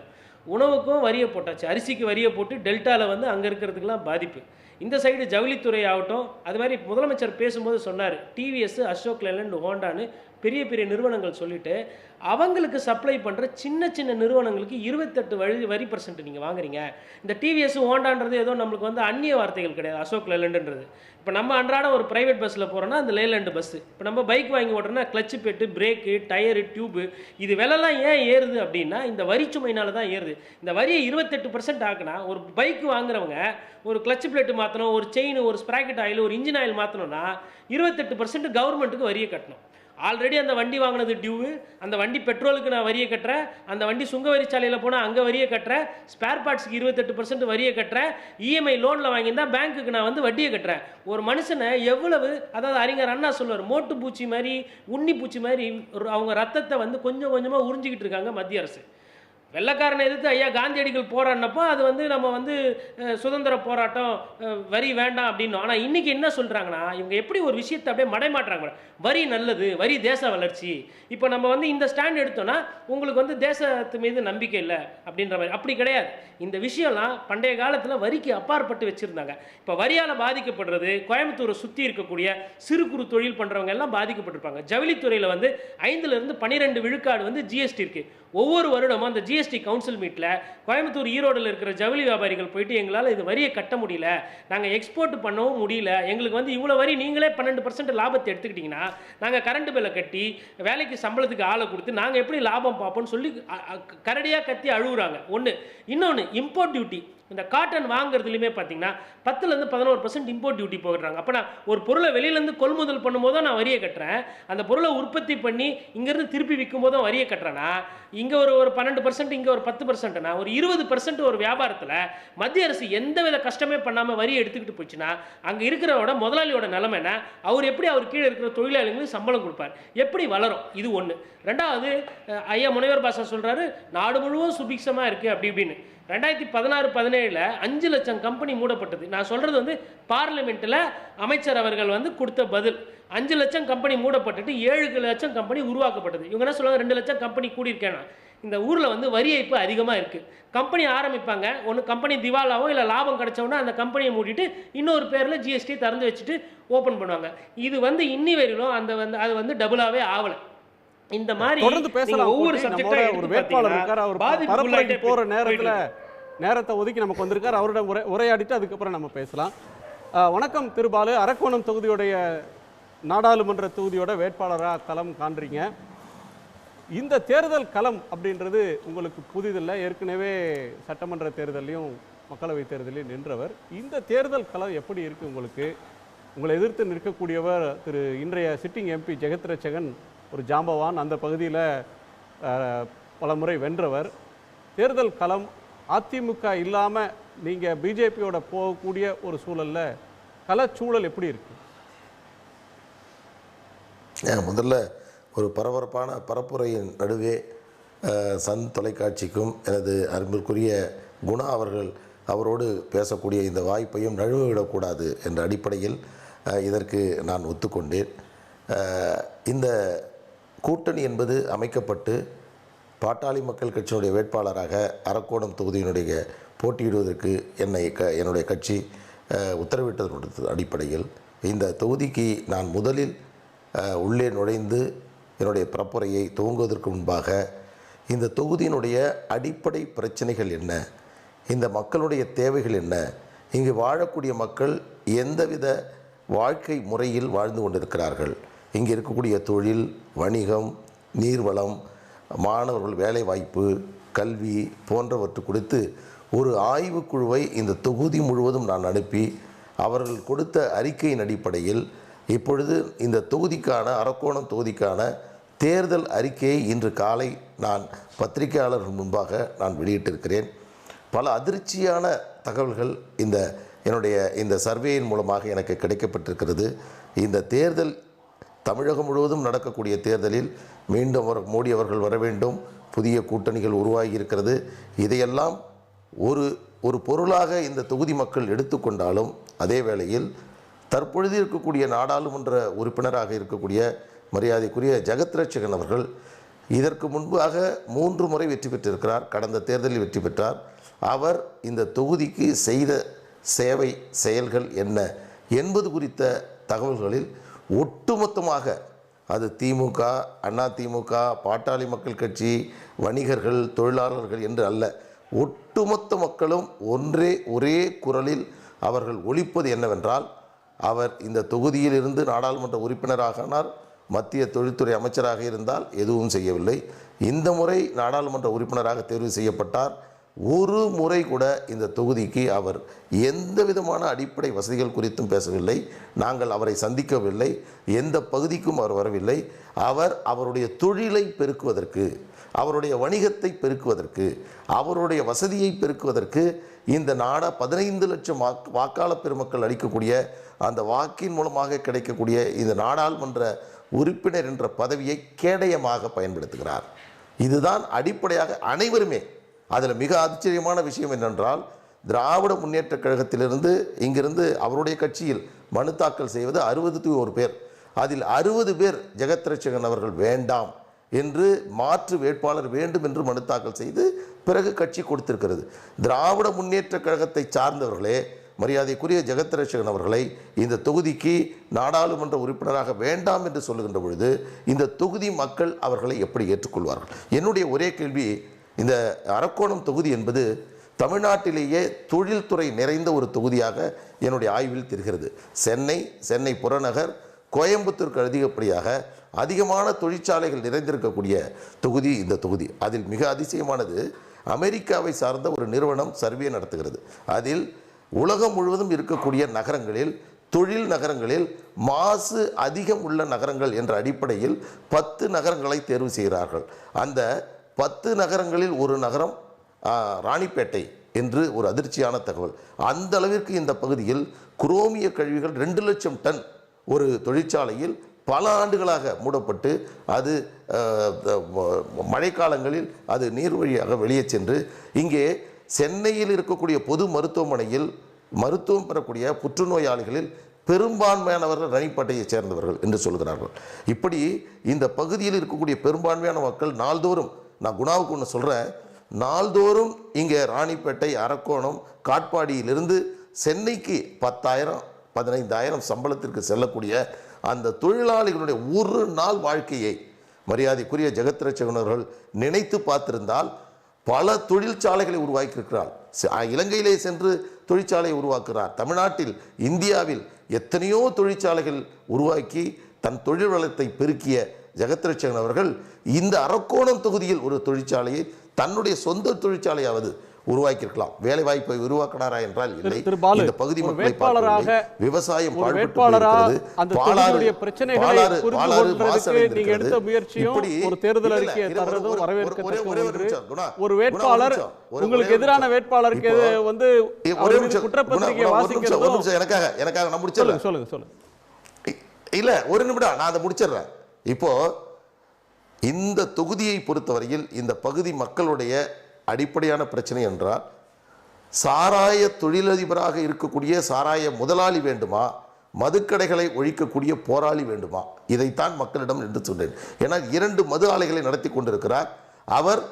உணவுக்கும் வரியை போட்டாச்சு. அரிசிக்கு வரியை போட்டு டெல்டாவில் வந்து அங்கே இருக்கிறதுக்கெலாம் பாதிப்பு. இந்த சைடு ஜவுளித்துறை ஆகட்டும், அது மாதிரி முதலமைச்சர் பேசும்போது சொன்னார், டிவிஎஸ், அசோக் லேலண்ட், ஹோண்டான்னு பெரிய பெரிய நிறுவனங்கள் சொல்லிவிட்டு அவங்களுக்கு சப்ளை பண்ணுற சின்ன சின்ன நிறுவனங்களுக்கு 28 வரி % நீங்கள் வாங்குறீங்க. இந்த டிவிஎஸ், ஹோண்டான்றது ஏதோ நம்மளுக்கு வந்து அந்நிய வார்த்தைகள் கிடையாது. அசோக் லேலண்டுன்றது இப்போ நம்ம அன்றாட ஒரு ப்ரைவேட் பஸ்ஸில் போகிறோன்னா அந்த லேலண்டு பஸ்ஸு. இப்போ நம்ம பைக் வாங்கி ஓட்டுறோன்னா கிளச்சு பெட்டு, பிரேக்கு, டயரு, டியூபு, இது விலைலாம் ஏன் ஏறுது அப்படின்னா இந்த வரி சுமையினால தான் ஏறுது. இந்த வரியை 28% ஆக்குனா ஒரு பைக் வாங்குறவங்க ஒரு கிளச்சு பிளேட்டு மாற்றணும், ஒரு செயின், ஒரு ஸ்ப்ராக்கெட் ஆயில், ஒரு இன்ஜின் ஆயில் மாற்றணும்னா 28% கவர்மெண்ட்டுக்கு வரியை கட்டணும். ஆல்ரெடி அந்த வண்டி வாங்கினது டியூவு, அந்த வண்டி பெட்ரோலுக்கு நான் வரியை கட்டுறேன், அந்த வண்டி சுங்கவரி சாலையில் போனால் அங்கே வரியை கட்டுறேன், ஸ்பேர் பார்ட்ஸுக்கு 28% வரியை கட்டுறேன், இஎம்ஐ லோனில் வாங்கியிருந்தா பேங்க்குக்கு நான் வந்து வட்டியை கட்டுறேன். ஒரு மனுஷனை எவ்வளவு, அதாவது அறிஞர் அண்ணா சொல்லுவார், மோட்டு பூச்சி மாதிரி, உண்ணி பூச்சி மாதிரி அவங்க ரத்தத்தை வந்து கொஞ்சம் கொஞ்சமாக உறிஞ்சிக்கிட்டு இருக்காங்க மத்திய அரசு. வெள்ளைக்காரனை எதிர்த்து ஐயா காந்தியடிகள் போராடினப்போ அது வந்து நம்ம வந்து சுதந்திர போராட்டம், வரி வேண்டாம் அப்படின்னோம். ஆனால் இன்றைக்கி என்ன சொல்கிறாங்கன்னா, இவங்க எப்படி ஒரு விஷயத்தை அப்படியே மடைமாட்டுறாங்க, வரி நல்லது, வரி தேச வளர்ச்சி. இப்போ நம்ம வந்து இந்த ஸ்டாண்ட் எடுத்தோன்னா உங்களுக்கு வந்து தேசத்து மீது நம்பிக்கை இல்லை அப்படின்ற மாதிரி. அப்படி கிடையாது. இந்த விஷயம்லாம் பண்டைய காலத்தில் வரிக்கு அப்பாற்பட்டு வச்சுருந்தாங்க. இப்போ வரியால் பாதிக்கப்படுறது கோயம்புத்தூரை சுற்றி இருக்கக்கூடிய சிறு குறு தொழில் பண்ணுறவங்க எல்லாம் பாதிக்கப்பட்டிருப்பாங்க. ஜவுளித்துறையில் வந்து 5லிருந்து 12 விழுக்காடு வந்து ஜிஎஸ்டி இருக்குது. ஒவ்வொரு வருடமும் அந்த ஜிஎஸ்டி கவுன்சில் மீட்டில் கோயம்புத்தூர், ஈரோடில் இருக்கிற ஜவுளி வியாபாரிகள் போயிட்டு எங்களால் இது வரியை கட்ட முடியல, நாங்கள் எக்ஸ்போர்ட் பண்ணவும் முடியல, எங்களுக்கு வந்து இவ்வளோ வரி நீங்களே 12% லாபத்தை எடுத்துக்கிட்டிங்கன்னா நாங்கள் கரண்ட் பில்லை கட்டி வேலைக்கு சம்பளத்துக்கு ஆளை கொடுத்து நாங்கள் எப்படி லாபம் பார்ப்போம்னு சொல்லி கரடியாக கத்தி அழுகுறாங்க. ஒன்று. இன்னொன்று, இம்போர்ட் டியூட்டி. இந்த காட்டன் வாங்குறதுலையுமே பார்த்தீங்கன்னா 10லேருந்து 11% இம்போர்ட் டியூட்டி போடுறாங்க. அப்போ நான் ஒரு பொருளை வெளியிலேருந்து கொள்முதல் பண்ணும்போது தான் நான் வரியை கட்டுறேன், அந்த பொருளை உற்பத்தி பண்ணி இங்கேருந்து திருப்பி விற்கும் போதும் வரியை கட்டுறேன்னா இங்கே ஒரு 12%, இங்கே ஒரு 10%னா ஒரு 20% ஒரு வியாபாரத்தில் மத்திய அரசு எந்தவித கஷ்டமே பண்ணாமல் வரியை எடுத்துக்கிட்டு போச்சுன்னா அங்கே இருக்கிறவோட முதலாளியோட நிலைமை என்ன, அவர் எப்படி அவர் கீழே இருக்கிற தொழிலாளிகளுக்கு சம்பளம் கொடுப்பார், எப்படி வளரும்? இது ஒன்று. ரெண்டாவது, ஐயா முனைவர் பாஷா சொல்கிறாரு நாடு முழுவதும் சுபிக்ஷமாக இருக்குது அப்படி இப்படின்னு. 2016-17 5 லட்சம் கம்பெனி மூடப்பட்டது. நான் சொல்கிறது வந்து பார்லிமெண்ட்டில் அமைச்சர் அவர்கள் வந்து கொடுத்த பதில். 5 லட்சம் கம்பெனி மூடப்பட்டுட்டு 7 லட்சம் கம்பெனி உருவாக்கப்பட்டது. இவங்க என்ன சொல்லுவாங்க, 2 லட்சம் கம்பெனி கூடியிருக்கேன்னா. இந்த ஊரில் வந்து வரி ஏய்ப்பு அதிகமாக இருக்குது. கம்பெனி ஆரம்பிப்பாங்க, ஒன்று கம்பெனி திவாலாவோ இல்லை லாபம் கிடைச்சோன்னா அந்த கம்பெனியை மூடிட்டு இன்னொரு பேரில் ஜிஎஸ்டி திறந்து வச்சுட்டு ஓப்பன் பண்ணுவாங்க. இது வந்து இன்னி வரையிலும் அந்த வந்து அது வந்து டபுளாகவே ஆகலை. இந்த மாதிரி தொடர்ந்து பேசலாம். ஒவ்வொரு சப்ஜெக்டா ஒரு வேட்பாளர் இருக்கார், அவர் பரப்புரைக்கு போற நேரத்தை ஒதுக்கி நமக்கு வந்திருக்கார். அவரிடம் உரையாடிட்டு அதுக்கப்புறம் நம்ம பேசலாம். வணக்கம் திரு பாலு. அரக்கோணம் தொகுதியுடைய நாடாளுமன்ற தொகுதியோட வேட்பாளராக களம் காண்றீங்க. இந்த தேர்தல் களம் அப்படின்றது உங்களுக்கு புதிதில்லை, ஏற்கனவே சட்டமன்ற தேர்தலையும் மக்களவை தேர்தலையும் நின்றவர். இந்த தேர்தல் களம் எப்படி இருக்கு உங்களுக்கு? உங்களை எதிர்த்து நிற்கக்கூடியவர் திரு இன்றைய சிட்டிங் எம்பி ஜெகத் ரட்சகன், ஒரு ஜாம்பவான், அந்த பகுதியில் பல முறை வென்றவர். தேர்தல் களம் அதிமுக இல்லாமல் நீங்கள் பிஜேபியோட போகக்கூடிய ஒரு சூழலில் களச்சூழல் எப்படி இருக்கு? முதல்ல ஒரு பரபரப்பான பரப்புரையின் நடுவே சன் தொலைக்காட்சிக்கும் எனது அன்பிற்குரிய குணா அவரோடு பேசக்கூடிய இந்த வாய்ப்பையும் நழுவவிடக்கூடாது என்ற அடிப்படையில் இதற்கு நான் ஒத்துக்கொண்டேன். இந்த கூட்டணி என்பது அமைக்கப்பட்டு பாட்டாளி மக்கள் கட்சியினுடைய வேட்பாளராக அரக்கோணம் தொகுதியினுடைய போட்டியிடுவதற்கு என்னுடைய கட்சி உத்தரவிட்டதனுடைய அடிப்படையில் இந்த தொகுதிக்கு நான் முதலில் உள்ளே நுழைந்து என்னுடைய பரப்புரையை துவங்குவதற்கு முன்பாக இந்த தொகுதியினுடைய அடிப்படை பிரச்சனைகள் என்ன, இந்த மக்களுடைய தேவைகள் என்ன, இங்கு வாழக்கூடிய மக்கள் எந்தவித வாழ்க்கை முறையில் வாழ்ந்து கொண்டிருக்கிறார்கள், இங்கே இருக்கக்கூடிய தொழில், வணிகம், நீர்வளம், மாணவர்கள் வேலைவாய்ப்பு, கல்வி போன்றவற்று குறித்து ஒரு ஆய்வுக்குழுவை இந்த தொகுதி முழுவதும் நான் அனுப்பி அவர்கள் கொடுத்த அறிக்கையின் அடிப்படையில் இப்பொழுது இந்த தொகுதிக்கான அரக்கோணம் தொகுதிக்கான தேர்தல் அறிக்கையை இன்று காலை நான் பத்திரிகையாளர்கள் முன்பாக நான் வெளியிட்டிருக்கிறேன். பல அதிர்ச்சியான தகவல்கள் என்னுடைய இந்த சர்வேயின் மூலமாக எனக்கு கிடைக்கப்பட்டிருக்கிறது. இந்த தேர்தல் தமிழகம் முழுவதும் நடக்கக்கூடிய தேர்தலில் மீண்டும் மோடி அவர்கள் வர வேண்டும், புதிய கூட்டணிகள் உருவாகி இருக்கிறது. இதையெல்லாம் ஒரு பொருளாக இந்த தொகுதி மக்கள் எடுத்துக்கொண்டாலும் அதே வேளையில் தற்பொழுது இருக்கக்கூடிய நாடாளுமன்ற உறுப்பினராக இருக்கக்கூடிய மரியாதைக்குரிய ஜெகத் ரட்சகன் அவர்கள் இதற்கு முன்பாக 3 முறை வெற்றி பெற்றிருக்கிறார். கடந்த தேர்தலில் வெற்றி பெற்றார். அவர் இந்த தொகுதிக்கு செய்த சேவை செயல்கள் என்ன என்பது குறித்த தகவல்களில் ஒட்டுமொத்தமாக அது திமுக, அதிமுக, பாட்டாளி மக்கள் கட்சி, வணிகர்கள், தொழிலாளர்கள் என்று அல்ல, ஒட்டுமொத்த மக்களும் ஒரே குரலில் அவர்கள் ஒலிப்பது என்னவென்றால், அவர் இந்த தொகுதியிலிருந்து நாடாளுமன்ற உறுப்பினராகினார், மத்திய தொழில்துறை அமைச்சராக இருந்தால் எதுவும் செய்யவில்லை. இந்த முறை நாடாளுமன்ற உறுப்பினராக தேர்வு செய்யப்பட்டார். ஒரு முறை கூட இந்த தொகுதிக்கு அவர் எந்த விதமான அடிப்படை வசதிகள் குறித்தும் பேசவில்லை. நாங்கள் அவரை சந்திக்கவில்லை. எந்த பகுதிக்கும் அவர் வரவில்லை. அவருடைய தொழிலை பெருக்குவதற்கு, அவருடைய வணிகத்தை பெருக்குவதற்கு, அவருடைய வசதியை பெருக்குவதற்கு இந்த 15 லட்சம் வாக்காளர் பெருமக்கள் அளிக்கக்கூடிய அந்த வாக்கின் மூலமாக கிடைக்கக்கூடிய இந்த நாடாளுமன்ற உறுப்பினர் என்ற பதவியை கேடயமாக பயன்படுத்துகிறார். இதுதான் அடிப்படையாக அனைவருமே. அதில் மிக ஆச்சரியமான விஷயம் என்னென்றால், திராவிட முன்னேற்ற கழகத்திலிருந்து இங்கிருந்து அவருடைய கட்சியில் மனு தாக்கல் செய்வது 61 பேர். அதில் 60 பேர் ஜெகத் ரட்சகன் அவர்கள் வேண்டாம் என்று மாற்று வேட்பாளர் வேண்டும் என்று மனு தாக்கல் செய்து பிறகு கட்சி கொடுத்திருக்கிறது. திராவிட முன்னேற்ற கழகத்தை சார்ந்தவர்களே மரியாதைக்குரிய ஜெகத் ரட்சகன் அவர்களை இந்த தொகுதிக்கு நாடாளுமன்ற உறுப்பினராக வேண்டாம் என்று சொல்லுகின்ற பொழுது இந்த தொகுதி மக்கள் அவர்களை எப்படி ஏற்றுக்கொள்வார்கள்? என்னுடைய ஒரே கேள்வி, இந்த அரக்கோணம் தொகுதி என்பது தமிழ்நாட்டிலேயே தொழில்துறை நிறைந்த ஒரு தொகுதியாக என்னுடைய ஆய்வில் தெரிகிறது. சென்னை புறநகர், கோயம்புத்தூருக்கு அதிகமான தொழிற்சாலைகள் நிறைந்திருக்கக்கூடிய தொகுதி இந்த தொகுதி. அதில் மிக அதிசயமானது, அமெரிக்காவை சார்ந்த ஒரு நிறுவனம் சர்வே நடத்துகிறது. அதில் உலகம் முழுவதும் இருக்கக்கூடிய நகரங்களில், தொழில் நகரங்களில் மாசு அதிகம் உள்ள நகரங்கள் என்ற அடிப்படையில் 10 நகரங்களை தேர்வு செய்கிறார்கள். அந்த 10 நகரங்களில் ஒரு நகரம் ராணிப்பேட்டை என்று ஒரு அதிர்ச்சியான தகவல். அந்த அளவிற்கு இந்த பகுதியில் குரோமிய கழிவுகள் 2 லட்சம் டன் ஒரு தொழிற்சாலையில் பல ஆண்டுகளாக மூடப்பட்டு அது மழைக்காலங்களில் அது நீர் வழியாக வெளியே சென்று இங்கே சென்னையில் இருக்கக்கூடிய பொது மருத்துவமனையில் மருத்துவம் பெறக்கூடிய புற்றுநோயாளிகளில் பெரும்பான்மையானவர்கள் ராணிப்பேட்டையை சேர்ந்தவர்கள் என்று சொல்கிறார்கள். இப்படி இந்த பகுதியில் இருக்கக்கூடிய பெரும்பான்மையான மக்கள் நாள்தோறும், நான் குணாவுக்கு ஒன்று சொல்கிறேன், நாள்தோறும் இங்கே ராணிப்பேட்டை, அரக்கோணம், காட்பாடியிலிருந்து சென்னைக்கு 10,000 15,000 சம்பளத்திற்கு செல்லக்கூடிய அந்த தொழிலாளிகளுடைய ஒரு நாள் வாழ்க்கையை மரியாதைக்குரிய ஜெகத் ரட்சகன் அவர்கள் நினைத்து பார்த்திருந்தால் பல தொழிற்சாலைகளை உருவாக்கியிருக்கிறார். இலங்கையிலே சென்று தொழிற்சாலையை உருவாக்குகிறார். தமிழ்நாட்டில், இந்தியாவில் எத்தனையோ தொழிற்சாலைகள் உருவாக்கி தன் தொழில் வளத்தை பெருக்கிய ஜெகத் ரட்சகன் அவர்கள் இந்த அரக்கோணம் தொகுதியில் ஒரு தொழிற்சாலையை, தன்னுடைய சொந்த தொழிற்சாலையாவது உருவாக்கியிருக்கலாம். வேலை வாய்ப்பை உருவாக்கினாரா என்றால் இல்லை. இந்த பகுதி மக்களை விவசாயம் ஒரு வேட்பாளர் உங்களுக்கு எதிரான வேட்பாளருக்கு வந்து குற்றப்பத்திரிகை வாசிக்கிறது எனக்காக நான் முடிச்சிடறேன். சொல்லுங்க. இல்ல, ஒரு நிமிடம் நான் அதை முடிச்சிடுறேன். இப்போ இந்த தொகுதியை பொறுத்தவரையில் இந்த பகுதி மக்களுடைய அடிப்படையான பிரச்சனை என்றால், சாராய தொழிலதிபராக இருக்கக்கூடிய சாராய முதலாளி வேண்டுமா, மதுக்கடைகளை ஒழிக்கக்கூடிய போராளி வேண்டுமா? இதைத்தான் மக்களிடம் என்று சொன்னேன். ஏன்னா 2 மது ஆலைகளை நடத்தி கொண்டிருக்கிறார் அவர்.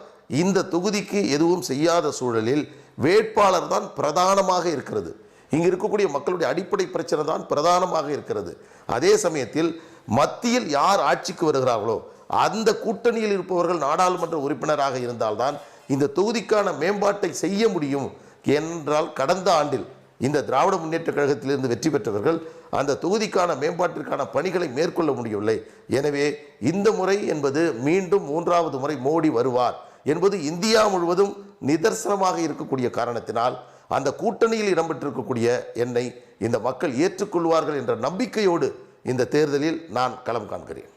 இந்த தொகுதிக்கு எதுவும் செய்யாத சூழலில் வேட்பாளர் தான் பிரதானமாக இருக்கிறது. இங்கு இருக்கக்கூடிய மக்களுடைய அடிப்படை பிரச்சனை தான் பிரதானமாக இருக்கிறது. அதே சமயத்தில் மத்தியில் யார் ஆட்சிக்கு வருகிறார்களோ அந்த கூட்டணியில் இருப்பவர்கள் நாடாளுமன்ற உறுப்பினராக இருந்தால்தான் இந்த தொகுதிக்கான மேம்பாட்டை செய்ய முடியும் என்றால், கடந்த ஆண்டில் இந்த திராவிட முன்னேற்ற கழகத்திலிருந்து வெற்றி பெற்றவர்கள் அந்த தொகுதிக்கான மேம்பாட்டிற்கான பணிகளை மேற்கொள்ள முடியவில்லை. எனவே இந்த முறை என்பது மீண்டும் 3வது முறை மோடி வருவார் என்பது இந்தியா முழுவதும் நிதர்சனமாக இருக்கக்கூடிய காரணத்தினால் அந்த கூட்டணியில் இடம்பெற்றிருக்கக்கூடிய என்னை இந்த மக்கள் ஏற்றுக்கொள்வார்கள் என்ற நம்பிக்கையோடு இந்த தேர்தலில் நான் களம் காண்கிறேன்.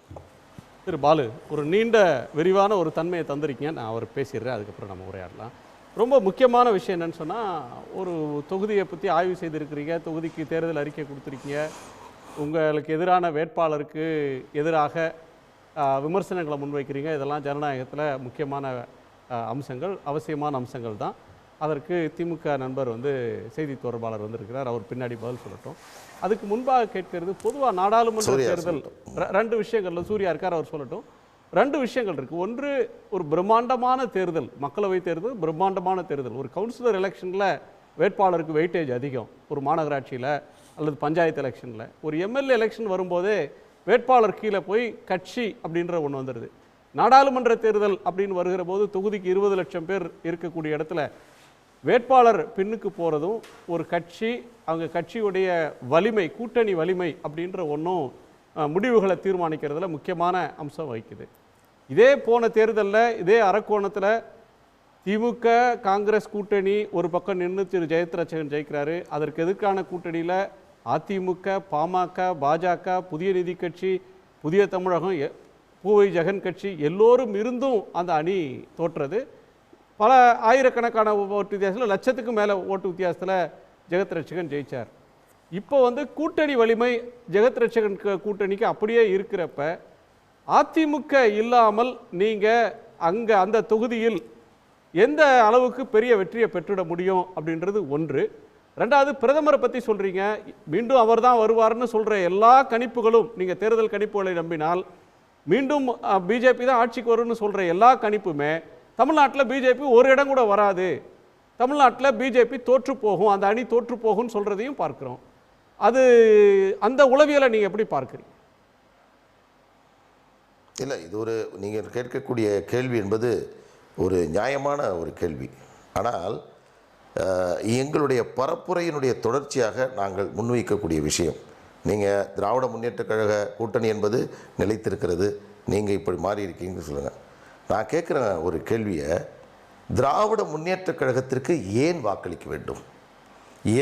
திரு பாலு, ஒரு நீண்ட விரிவான ஒரு தன்மையை தந்திருக்கீங்க. நான் அவர் பேசிடுறேன், அதுக்கப்புறம் நம்ம உரையாடலாம். ரொம்ப முக்கியமான விஷயம் என்னன்னு சொன்னால், ஒரு தொகுதியை பற்றி ஆய்வு செய்திருக்கிறீங்க, தொகுதிக்கு தேர்தல் அறிக்கை கொடுத்துருக்கீங்க, உங்களுக்கு எதிரான வேட்பாளருக்கு எதிராக விமர்சனங்களை முன்வைக்கிறீங்க. இதெல்லாம் ஜனநாயகத்தில் முக்கியமான அம்சங்கள், அவசியமான அம்சங்கள் தான். அதற்கு திமுக நண்பர் செய்தி தொடர்பாளர் வந்திருக்கிறார், அவர் பின்னாடி பதில் சொல்லட்டும். அதுக்கு முன்பாக கேட்கிறது, பொதுவாக நாடாளுமன்ற தேர்தல் 2 விஷயங்கள்ல சூர்யா இருக்கார், அவர் சொல்லட்டும். 2 விஷயங்கள் இருக்குது. ஒன்று, ஒரு பிரம்மாண்டமான தேர்தல், மக்களவை தேர்தல் பிரம்மாண்டமான தேர்தல். ஒரு கவுன்சிலர் எலெக்ஷனில் வேட்பாளருக்கு வெயிட்டேஜ் அதிகம், ஒரு மாநகராட்சியில் அல்லது பஞ்சாயத்து எலெக்ஷனில். ஒரு எம்எல்ஏ எலெக்ஷன் வரும்போதே வேட்பாளர் கீழே போய் கட்சி அப்படின்ற ஒன்று வந்துடுது. நாடாளுமன்ற தேர்தல் அப்படின்னு வருகிற போது தொகுதிக்கு 20 லட்சம் பேர் இருக்கக்கூடிய இடத்துல வேட்பாளர் பின்னுக்கு போகிறதும், ஒரு கட்சி அவங்க கட்சியுடைய வலிமை, கூட்டணி வலிமை அப்படின்ற ஒன்றும் முடிவுகளை தீர்மானிக்கிறதுல முக்கியமான அம்சம் வகிக்குது. இதே போன தேர்தலில் இதே அரக்கோணத்தில் திமுக காங்கிரஸ் கூட்டணி ஒரு பக்கம் நின்று திரு ஜெயத்ரட்சகன் ஜெயிக்கிறாரு. அதற்கு எதிர்க்கான கூட்டணியில் அதிமுக, பாமக, பாஜக, புதிய நீதி கட்சி, புதிய தமிழகம், பூவை ஜெகன் கட்சி எல்லோரும் இருந்தும் அந்த அணி தோற்றது. பல ஆயிரக்கணக்கான ஓட்டு வித்தியாசத்தில், லட்சத்துக்கு மேலே ஓட்டு வித்தியாசத்தில் ஜெகத்ரட்சகன் ஜெயித்தார். இப்போ கூட்டணி வலிமை ஜெகத்ரட்சகன் கூட்டணிக்கு அப்படியே இருக்கிறப்ப, அதிமுக இல்லாமல் நீங்கள் அங்கே அந்த தொகுதியில் எந்த அளவுக்கு பெரிய வெற்றியை பெற்றுட முடியும் அப்படின்றது ஒன்று. 2வது, பிரதமரை பற்றி சொல்கிறீங்க, மீண்டும் அவர் தான் வருவார்னு சொல்கிற எல்லா கணிப்புகளும், நீங்கள் தேர்தல் கணிப்புகளை நம்பினால் மீண்டும் பிஜேபி தான் ஆட்சிக்கு வரும்னு சொல்கிற எல்லா கணிப்புமே தமிழ்நாட்டில் பிஜேபி ஒரு இடம் கூட வராது, தமிழ்நாட்டில் பிஜேபி தோற்று போகும், அந்த அணி தோற்று போகும்னு சொல்கிறதையும் பார்க்குறோம். அது அந்த உளவியலை நீங்கள் எப்படி பார்க்குறீங்க? இல்லை, இது ஒரு நீங்கள் கேட்கக்கூடிய கேள்வி என்பது ஒரு நியாயமான ஒரு கேள்வி. ஆனால் எங்களுடைய பரப்புரையினுடைய தொடர்ச்சியாக நாங்கள் முன்வைக்கக்கூடிய விஷயம், நீங்கள் திராவிட முன்னேற்றக் கழக கூட்டணி என்பது நிலைத்திருக்கிறது, நீங்கள் இப்படி மாறி இருக்கீங்கன்னு சொல்லுங்கள். நான் கேட்குற ஒரு கேள்வியை, திராவிட முன்னேற்றக் கழகத்திற்கு ஏன் வாக்களிக்க வேண்டும்?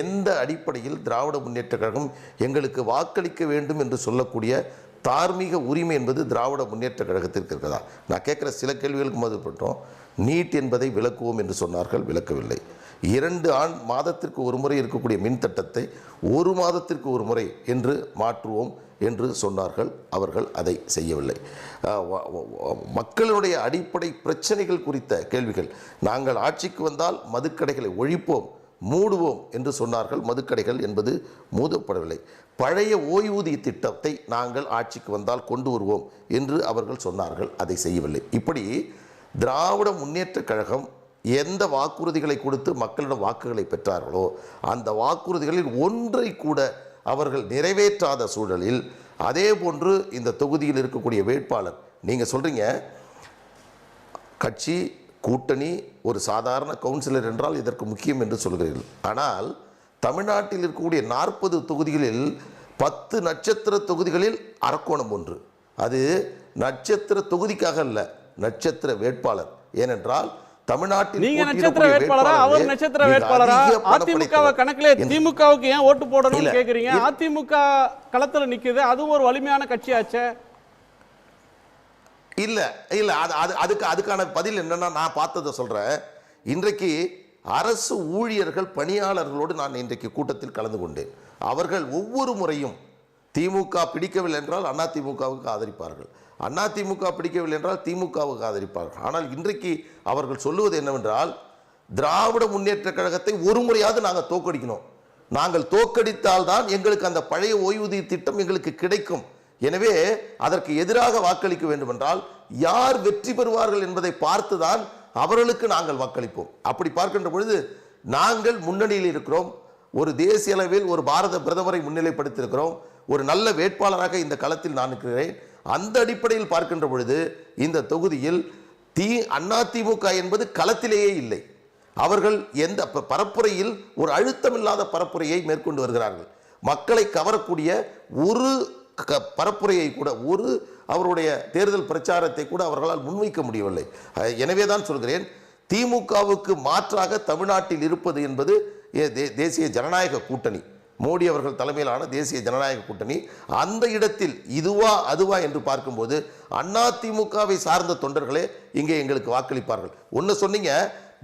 எந்த அடிப்படையில் திராவிட முன்னேற்றக் கழகம் எங்களுக்கு வாக்களிக்க வேண்டும் என்று சொல்லக்கூடிய தார்மீக உரிமை என்பது திராவிட முன்னேற்றக் கழகத்திற்கு இருக்கிறதா? நான் கேட்குற சில கேள்விகளுக்கு மதிப்பட்டோம். நீட் என்பதை விளக்குவோம் என்று சொன்னார்கள், விளக்கவில்லை. 2 மாதத்திற்கு ஒரு முறை இருக்கக்கூடிய மின்திட்டத்தை 1 மாதத்திற்கு ஒரு முறை என்று மாற்றுவோம் என்று சொன்னார்கள், அவர்கள் அதை செய்யவில்லை. மக்களுடைய அடிப்படை பிரச்சனைகள் குறித்த கேள்விகள், நாங்கள் ஆட்சிக்கு வந்தால் மதுக்கடைகளை ஒழிப்போம், மூடுவோம் என்று சொன்னார்கள். மதுக்கடைகள் என்பது மூடப்படவில்லை. பழைய ஓய்வூதிய திட்டத்தை நாங்கள் ஆட்சிக்கு வந்தால் கொண்டு வருவோம் என்று அவர்கள் சொன்னார்கள், அதை செய்யவில்லை. இப்படி திராவிட முன்னேற்றக் கழகம் எந்த வாக்குறுதிகளை கொடுத்து மக்களிடம் வாக்குகளை பெற்றார்களோ அந்த வாக்குறுதிகளில் ஒன்றை கூட அவர்கள் நிறைவேற்றாத சூழலில், அதே போன்று இந்த தொகுதியில் இருக்கக்கூடிய வேட்பாளர், நீங்கள் சொல்கிறீங்க கட்சி கூட்டணி ஒரு சாதாரண கவுன்சிலர் என்றால் இதற்கு முக்கியம் என்று சொல்கிறீர்கள். ஆனால் தமிழ்நாட்டில் இருக்கக்கூடிய 40 தொகுதிகளில் 10 நட்சத்திர தொகுதிகளில் அரக்கோணம் ஒன்று. அது நட்சத்திர தொகுதிக்காக அல்ல, நட்சத்திர வேட்பாளர். ஏனென்றால் தமிழ்நாட்டில் நீங்க நட்சத்திர வேட்பாளரா, அவர் நட்சத்திர வேட்பாளரா? அதிமுக கணக்கிலே திமுகவுக்கு ஏன் ஓட்டு போடணும்னு கேக்குறீங்க? அதிமுக களத்துல நிக்குது, அதுவும் ஒரு வலிமையான கட்சியாச்சே. இல்ல இல்ல, அதுக்கான பதில் என்னன்னா, நான் பார்த்ததை சொல்றேன். இன்றைக்கு அரசு ஊழியர்கள் பணியாளர்களோடு நான் இன்றைக்கு கூட்டத்தில் கலந்து கொண்டேன். அவர்கள் ஒவ்வொரு முறையும் திமுக பிடிக்கவில்லை என்றால் அதிமுகவுக்கு ஆதரிப்பார்கள், அதிமுக பிடிக்கவில்லை என்றால் திமுகவுக்கு ஆதரிப்பார்கள். ஆனால் இன்றைக்கு அவர்கள் சொல்லுவது என்னவென்றால், திராவிட முன்னேற்ற கழகத்தை ஒரு முறையாவது நாங்கள் தோற்கடிக்கணும், நாங்கள் தோற்கடித்தால்தான் எங்களுக்கு அந்த பழைய ஓய்வூதிய திட்டம் எங்களுக்கு கிடைக்கும், எனவே அதற்கு எதிராக வாக்களிக்க வேண்டும் என்றால் யார் வெற்றி பெறுவார்கள் என்பதை பார்த்துதான் அவர்களுக்கு நாங்கள் வாக்களிப்போம். அப்படி பார்க்கின்ற பொழுது நாங்கள் முன்னணியில் இருக்கிறோம், ஒரு தேசிய அளவில் ஒரு பாரத பிரதமரை முன்னிலைப்படுத்தியிருக்கிறோம், ஒரு நல்ல வேட்பாளராக இந்த களத்தில் நான் இருக்கிறேன். அந்த அடிப்படையில் பார்க்கின்ற பொழுது இந்த தொகுதியில் அதிமுக என்பது களத்திலேயே இல்லை. அவர்கள் எந்த பரப்புரையில் ஒரு அழுத்தமில்லாத பரப்புரையை மேற்கொண்டு வருகிறார்கள். மக்களை கவரக்கூடிய ஒரு பரப்புரையை கூட, ஒரு அவருடைய தேர்தல் பிரச்சாரத்தை கூட அவர்களால் முன்வைக்க முடியவில்லை. எனவே தான் சொல்கிறேன், திமுகவுக்கு மாற்றாக தமிழ்நாட்டில் இருப்பது என்பது தேசிய ஜனநாயக கூட்டணி, மோடி அவர்கள் தலைமையிலான தேசிய ஜனநாயக கூட்டணி. அந்த இடத்தில் இதுவா அதுவா என்று பார்க்கும்போது அதிமுகவை சார்ந்த தொண்டர்களே இங்கே எங்களுக்கு வாக்களிப்பார்கள். ஒன்று சொன்னீங்க,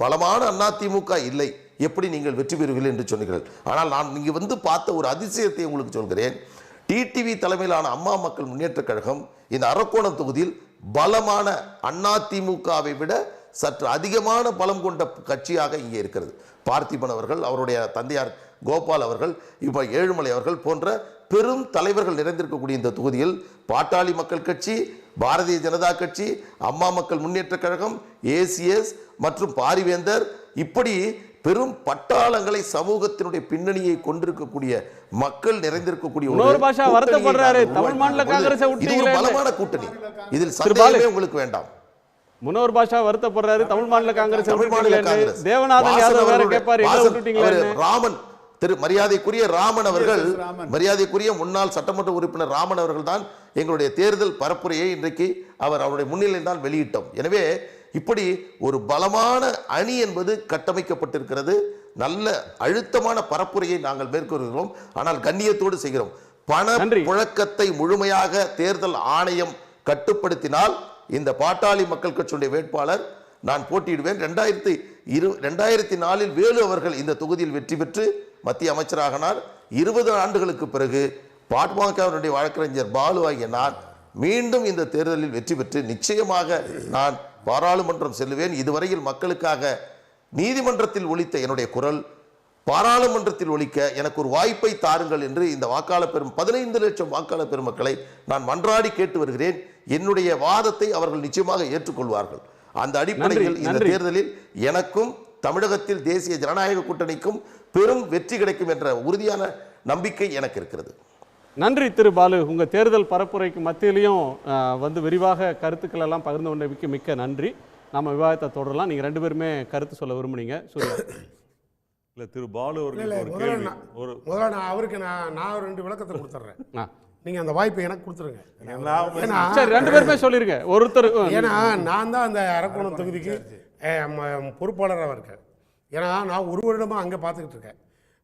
பலமான அதிமுக இல்லை, எப்படி நீங்கள் வெற்றி பெறுவீர்கள் என்று சொன்னீர்கள். ஆனால் நான் இங்கே வந்து பார்த்த ஒரு அதிசயத்தை உங்களுக்கு சொல்கிறேன். டிடிவி தலைமையிலான அம்மா மக்கள் முன்னேற்ற கழகம் இந்த அரக்கோணம் தொகுதியில் பலமான அதிமுகவை விட சற்று அதிகமான பலம் கொண்ட கட்சியாக இங்கே இருக்கிறது. பார்த்திபன் அவர்கள், அவருடைய தந்தையார் கோபால் அவர்கள், இப்போ ஏழுமலை அவர்கள் போன்ற பெரும் தலைவர்கள் நிறைந்திருக்கக்கூடிய இந்த தொகுதியில் பாட்டாளி மக்கள் கட்சி, பாரதிய ஜனதா கட்சி, அம்மா மக்கள் முன்னேற்ற கழகம், ஏசிஎஸ் மற்றும் பாரிவேந்தர், இப்படி பெரும் பட்டாளங்களை சமூகத்தினுடைய பின்னணியை கொண்டிருக்கக்கூடிய மக்கள் நிறைந்திருக்கக்கூடிய பலமான கூட்டணி. இதில் சந்தேகமே உங்களுக்கு வேண்டாம். முனவர் பாஷா வருத்தப்படுறாரு, தமிழ் மாநில காங்கிரஸ் தேவநாதன் யாதவ் வேற கேட்பாரு, ராமன் திரு மரியாதைக்குரிய ராமன் அவர்கள், மரியாதைக்குரிய முன்னாள் சட்டமன்ற உறுப்பினர் ராமன் அவர்கள் தான் எங்களுடைய தேர்தல் பரப்புரையை இன்றைக்கு அவருடைய முன்னிலையில் தான் வெளியிட்டோம். எனவே இப்படி ஒரு பலமான அணி என்பது கட்டமைக்கப்பட்டிருக்கிறது. நல்ல அழுத்தமான பரப்புரையை நாங்கள் மேற்கொள்கிறோம். ஆனால் கண்ணியத்தோடு செய்கிறோம். பண புழக்கத்தை முழுமையாக தேர்தல் ஆணையம் கட்டுப்படுத்தினால் இந்த பாட்டாளி மக்கள் கட்சியுடைய வேட்பாளர் நான் போட்டியிடுவேன். 2004 வேலு அவர்கள் இந்த தொகுதியில் வெற்றி பெற்று மத்திய அமைச்சராகினார். 20 ஆண்டுகளுக்கு பிறகு பாட்மாக்காவுடைய வழக்கறிஞர் பாலு ஆகிய நான் மீண்டும் இந்த தேர்தலில் வெற்றி பெற்று நிச்சயமாக நான் பாராளுமன்றம் செல்லுவேன். இதுவரையில் மக்களுக்காக நீதிமன்றத்தில் ஒலித்த என்னுடைய குரல் பாராளுமன்றத்தில் ஒலிக்க எனக்கு ஒரு வாய்ப்பை தாருங்கள் என்று இந்த வாக்காளர் 15 லட்சம் வாக்காளர் பெருமக்களை நான் மன்றாடி கேட்டு வருகிறேன். என்னுடைய வாதத்தை அவர்கள் நிச்சயமாக ஏற்றுக்கொள்வார்கள். அந்த அடிப்படையில் இந்த தேர்தலில் எனக்கும் தமிழகத்தில் தேசிய ஜனநாயக கூட்டணிக்கும் பெரும் வெற்றி கிடைக்கும் என்ற உறுதியான நம்பிக்கை எனக்கு இருக்கிறது. நன்றி திரு பாலு. உங்க தேர்தல் பரப்புரைக்கு மத்தியிலையும் வந்து விரிவாக கருத்துக்கள் எல்லாம் பகிர்ந்து கொண்டமைக்கு மிக்க நன்றி. நம்ம விவாதத்தை தொடரலாம். நீங்க 2 பேருமே கருத்து சொல்ல விரும்புனீங்க. இல்ல திரு பாலு அவர்கள் முதல்ல நான் அவருக்கு நான் 2 விளக்கத்தை கொடுத்துட்றேன். நீங்க அந்த வாய்ப்பை எனக்கு கொடுத்துருங்க. சரி, 2 பேருமே சொல்லிருங்க. ஒருத்தர் ஏன்னா நான் தான் அந்த அரக்கோணம் தொகுதிக்கு பொறுப்பாளராக இருக்கேன். ஏன்னா நான் ஒரு வருடமாக அங்கே பார்த்துக்கிட்டு இருக்கேன்.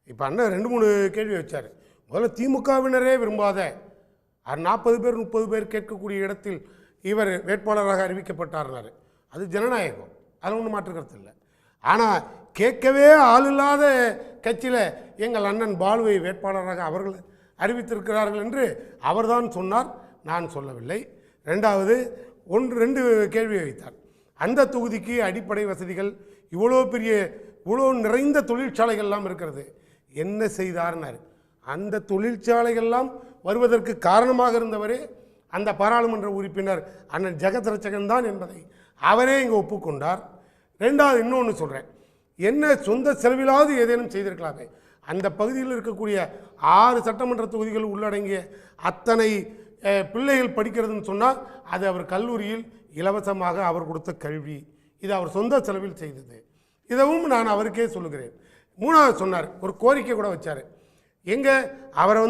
இப்போ அண்ணன் 2-3 கேள்வி வச்சார். முதல்ல திமுகவினரே விரும்பாத 40 பேர் 30 பேர் கேட்கக்கூடிய இடத்தில் இவர் வேட்பாளராக அறிவிக்கப்பட்டார்னாரு. அது ஜனநாயகம், அதில் ஒன்றும் மாற்றுக்கிறது இல்லை. ஆனால் கேட்கவே ஆள் இல்லாத கட்சியில் எங்கள் அண்ணன் பாலுவை வேட்பாளராக அவர்கள் அறிவித்திருக்கிறார்கள் என்று அவர்தான் சொன்னார், நான் சொல்லவில்லை. 2 கேள்வி வைத்தார். அந்த தொகுதிக்கு அடிப்படை வசதிகள் இவ்வளோ நிறைந்த தொழிற்சாலைகள்லாம் இருக்கிறது, என்ன செய்தார்னாரு. அந்த தொழிற்சாலைகள்லாம் வருவதற்கு காரணமாக இருந்தவரே அந்த பாராளுமன்ற உறுப்பினர் அண்ணன் ஜெகத் ரட்சகன் தான் என்பதை அவரே இங்கே ஒப்புக்கொண்டார். 2வது இன்னொன்று சொல்கிறேன், என்ன சொந்த செலவிலாவது ஏதேனும் செய்திருக்கலாமே. அந்த பகுதியில் இருக்கக்கூடிய 6 சட்டமன்ற தொகுதிகள் உள்ளடங்கிய அத்தனை பிள்ளைகள் படிக்கிறதுன்னு சொன்னால் அது அவர் கல்லூரியில் இலவசமாக அவர் கொடுத்த கல்வி, இது அவர் சொந்த செலவில் செய்தது. இதுவும் நான் அவருக்கே சொல்லுகிறேன். 3வது சொன்னார், ஒரு கோரிக்கை கூட வச்சார். அவரை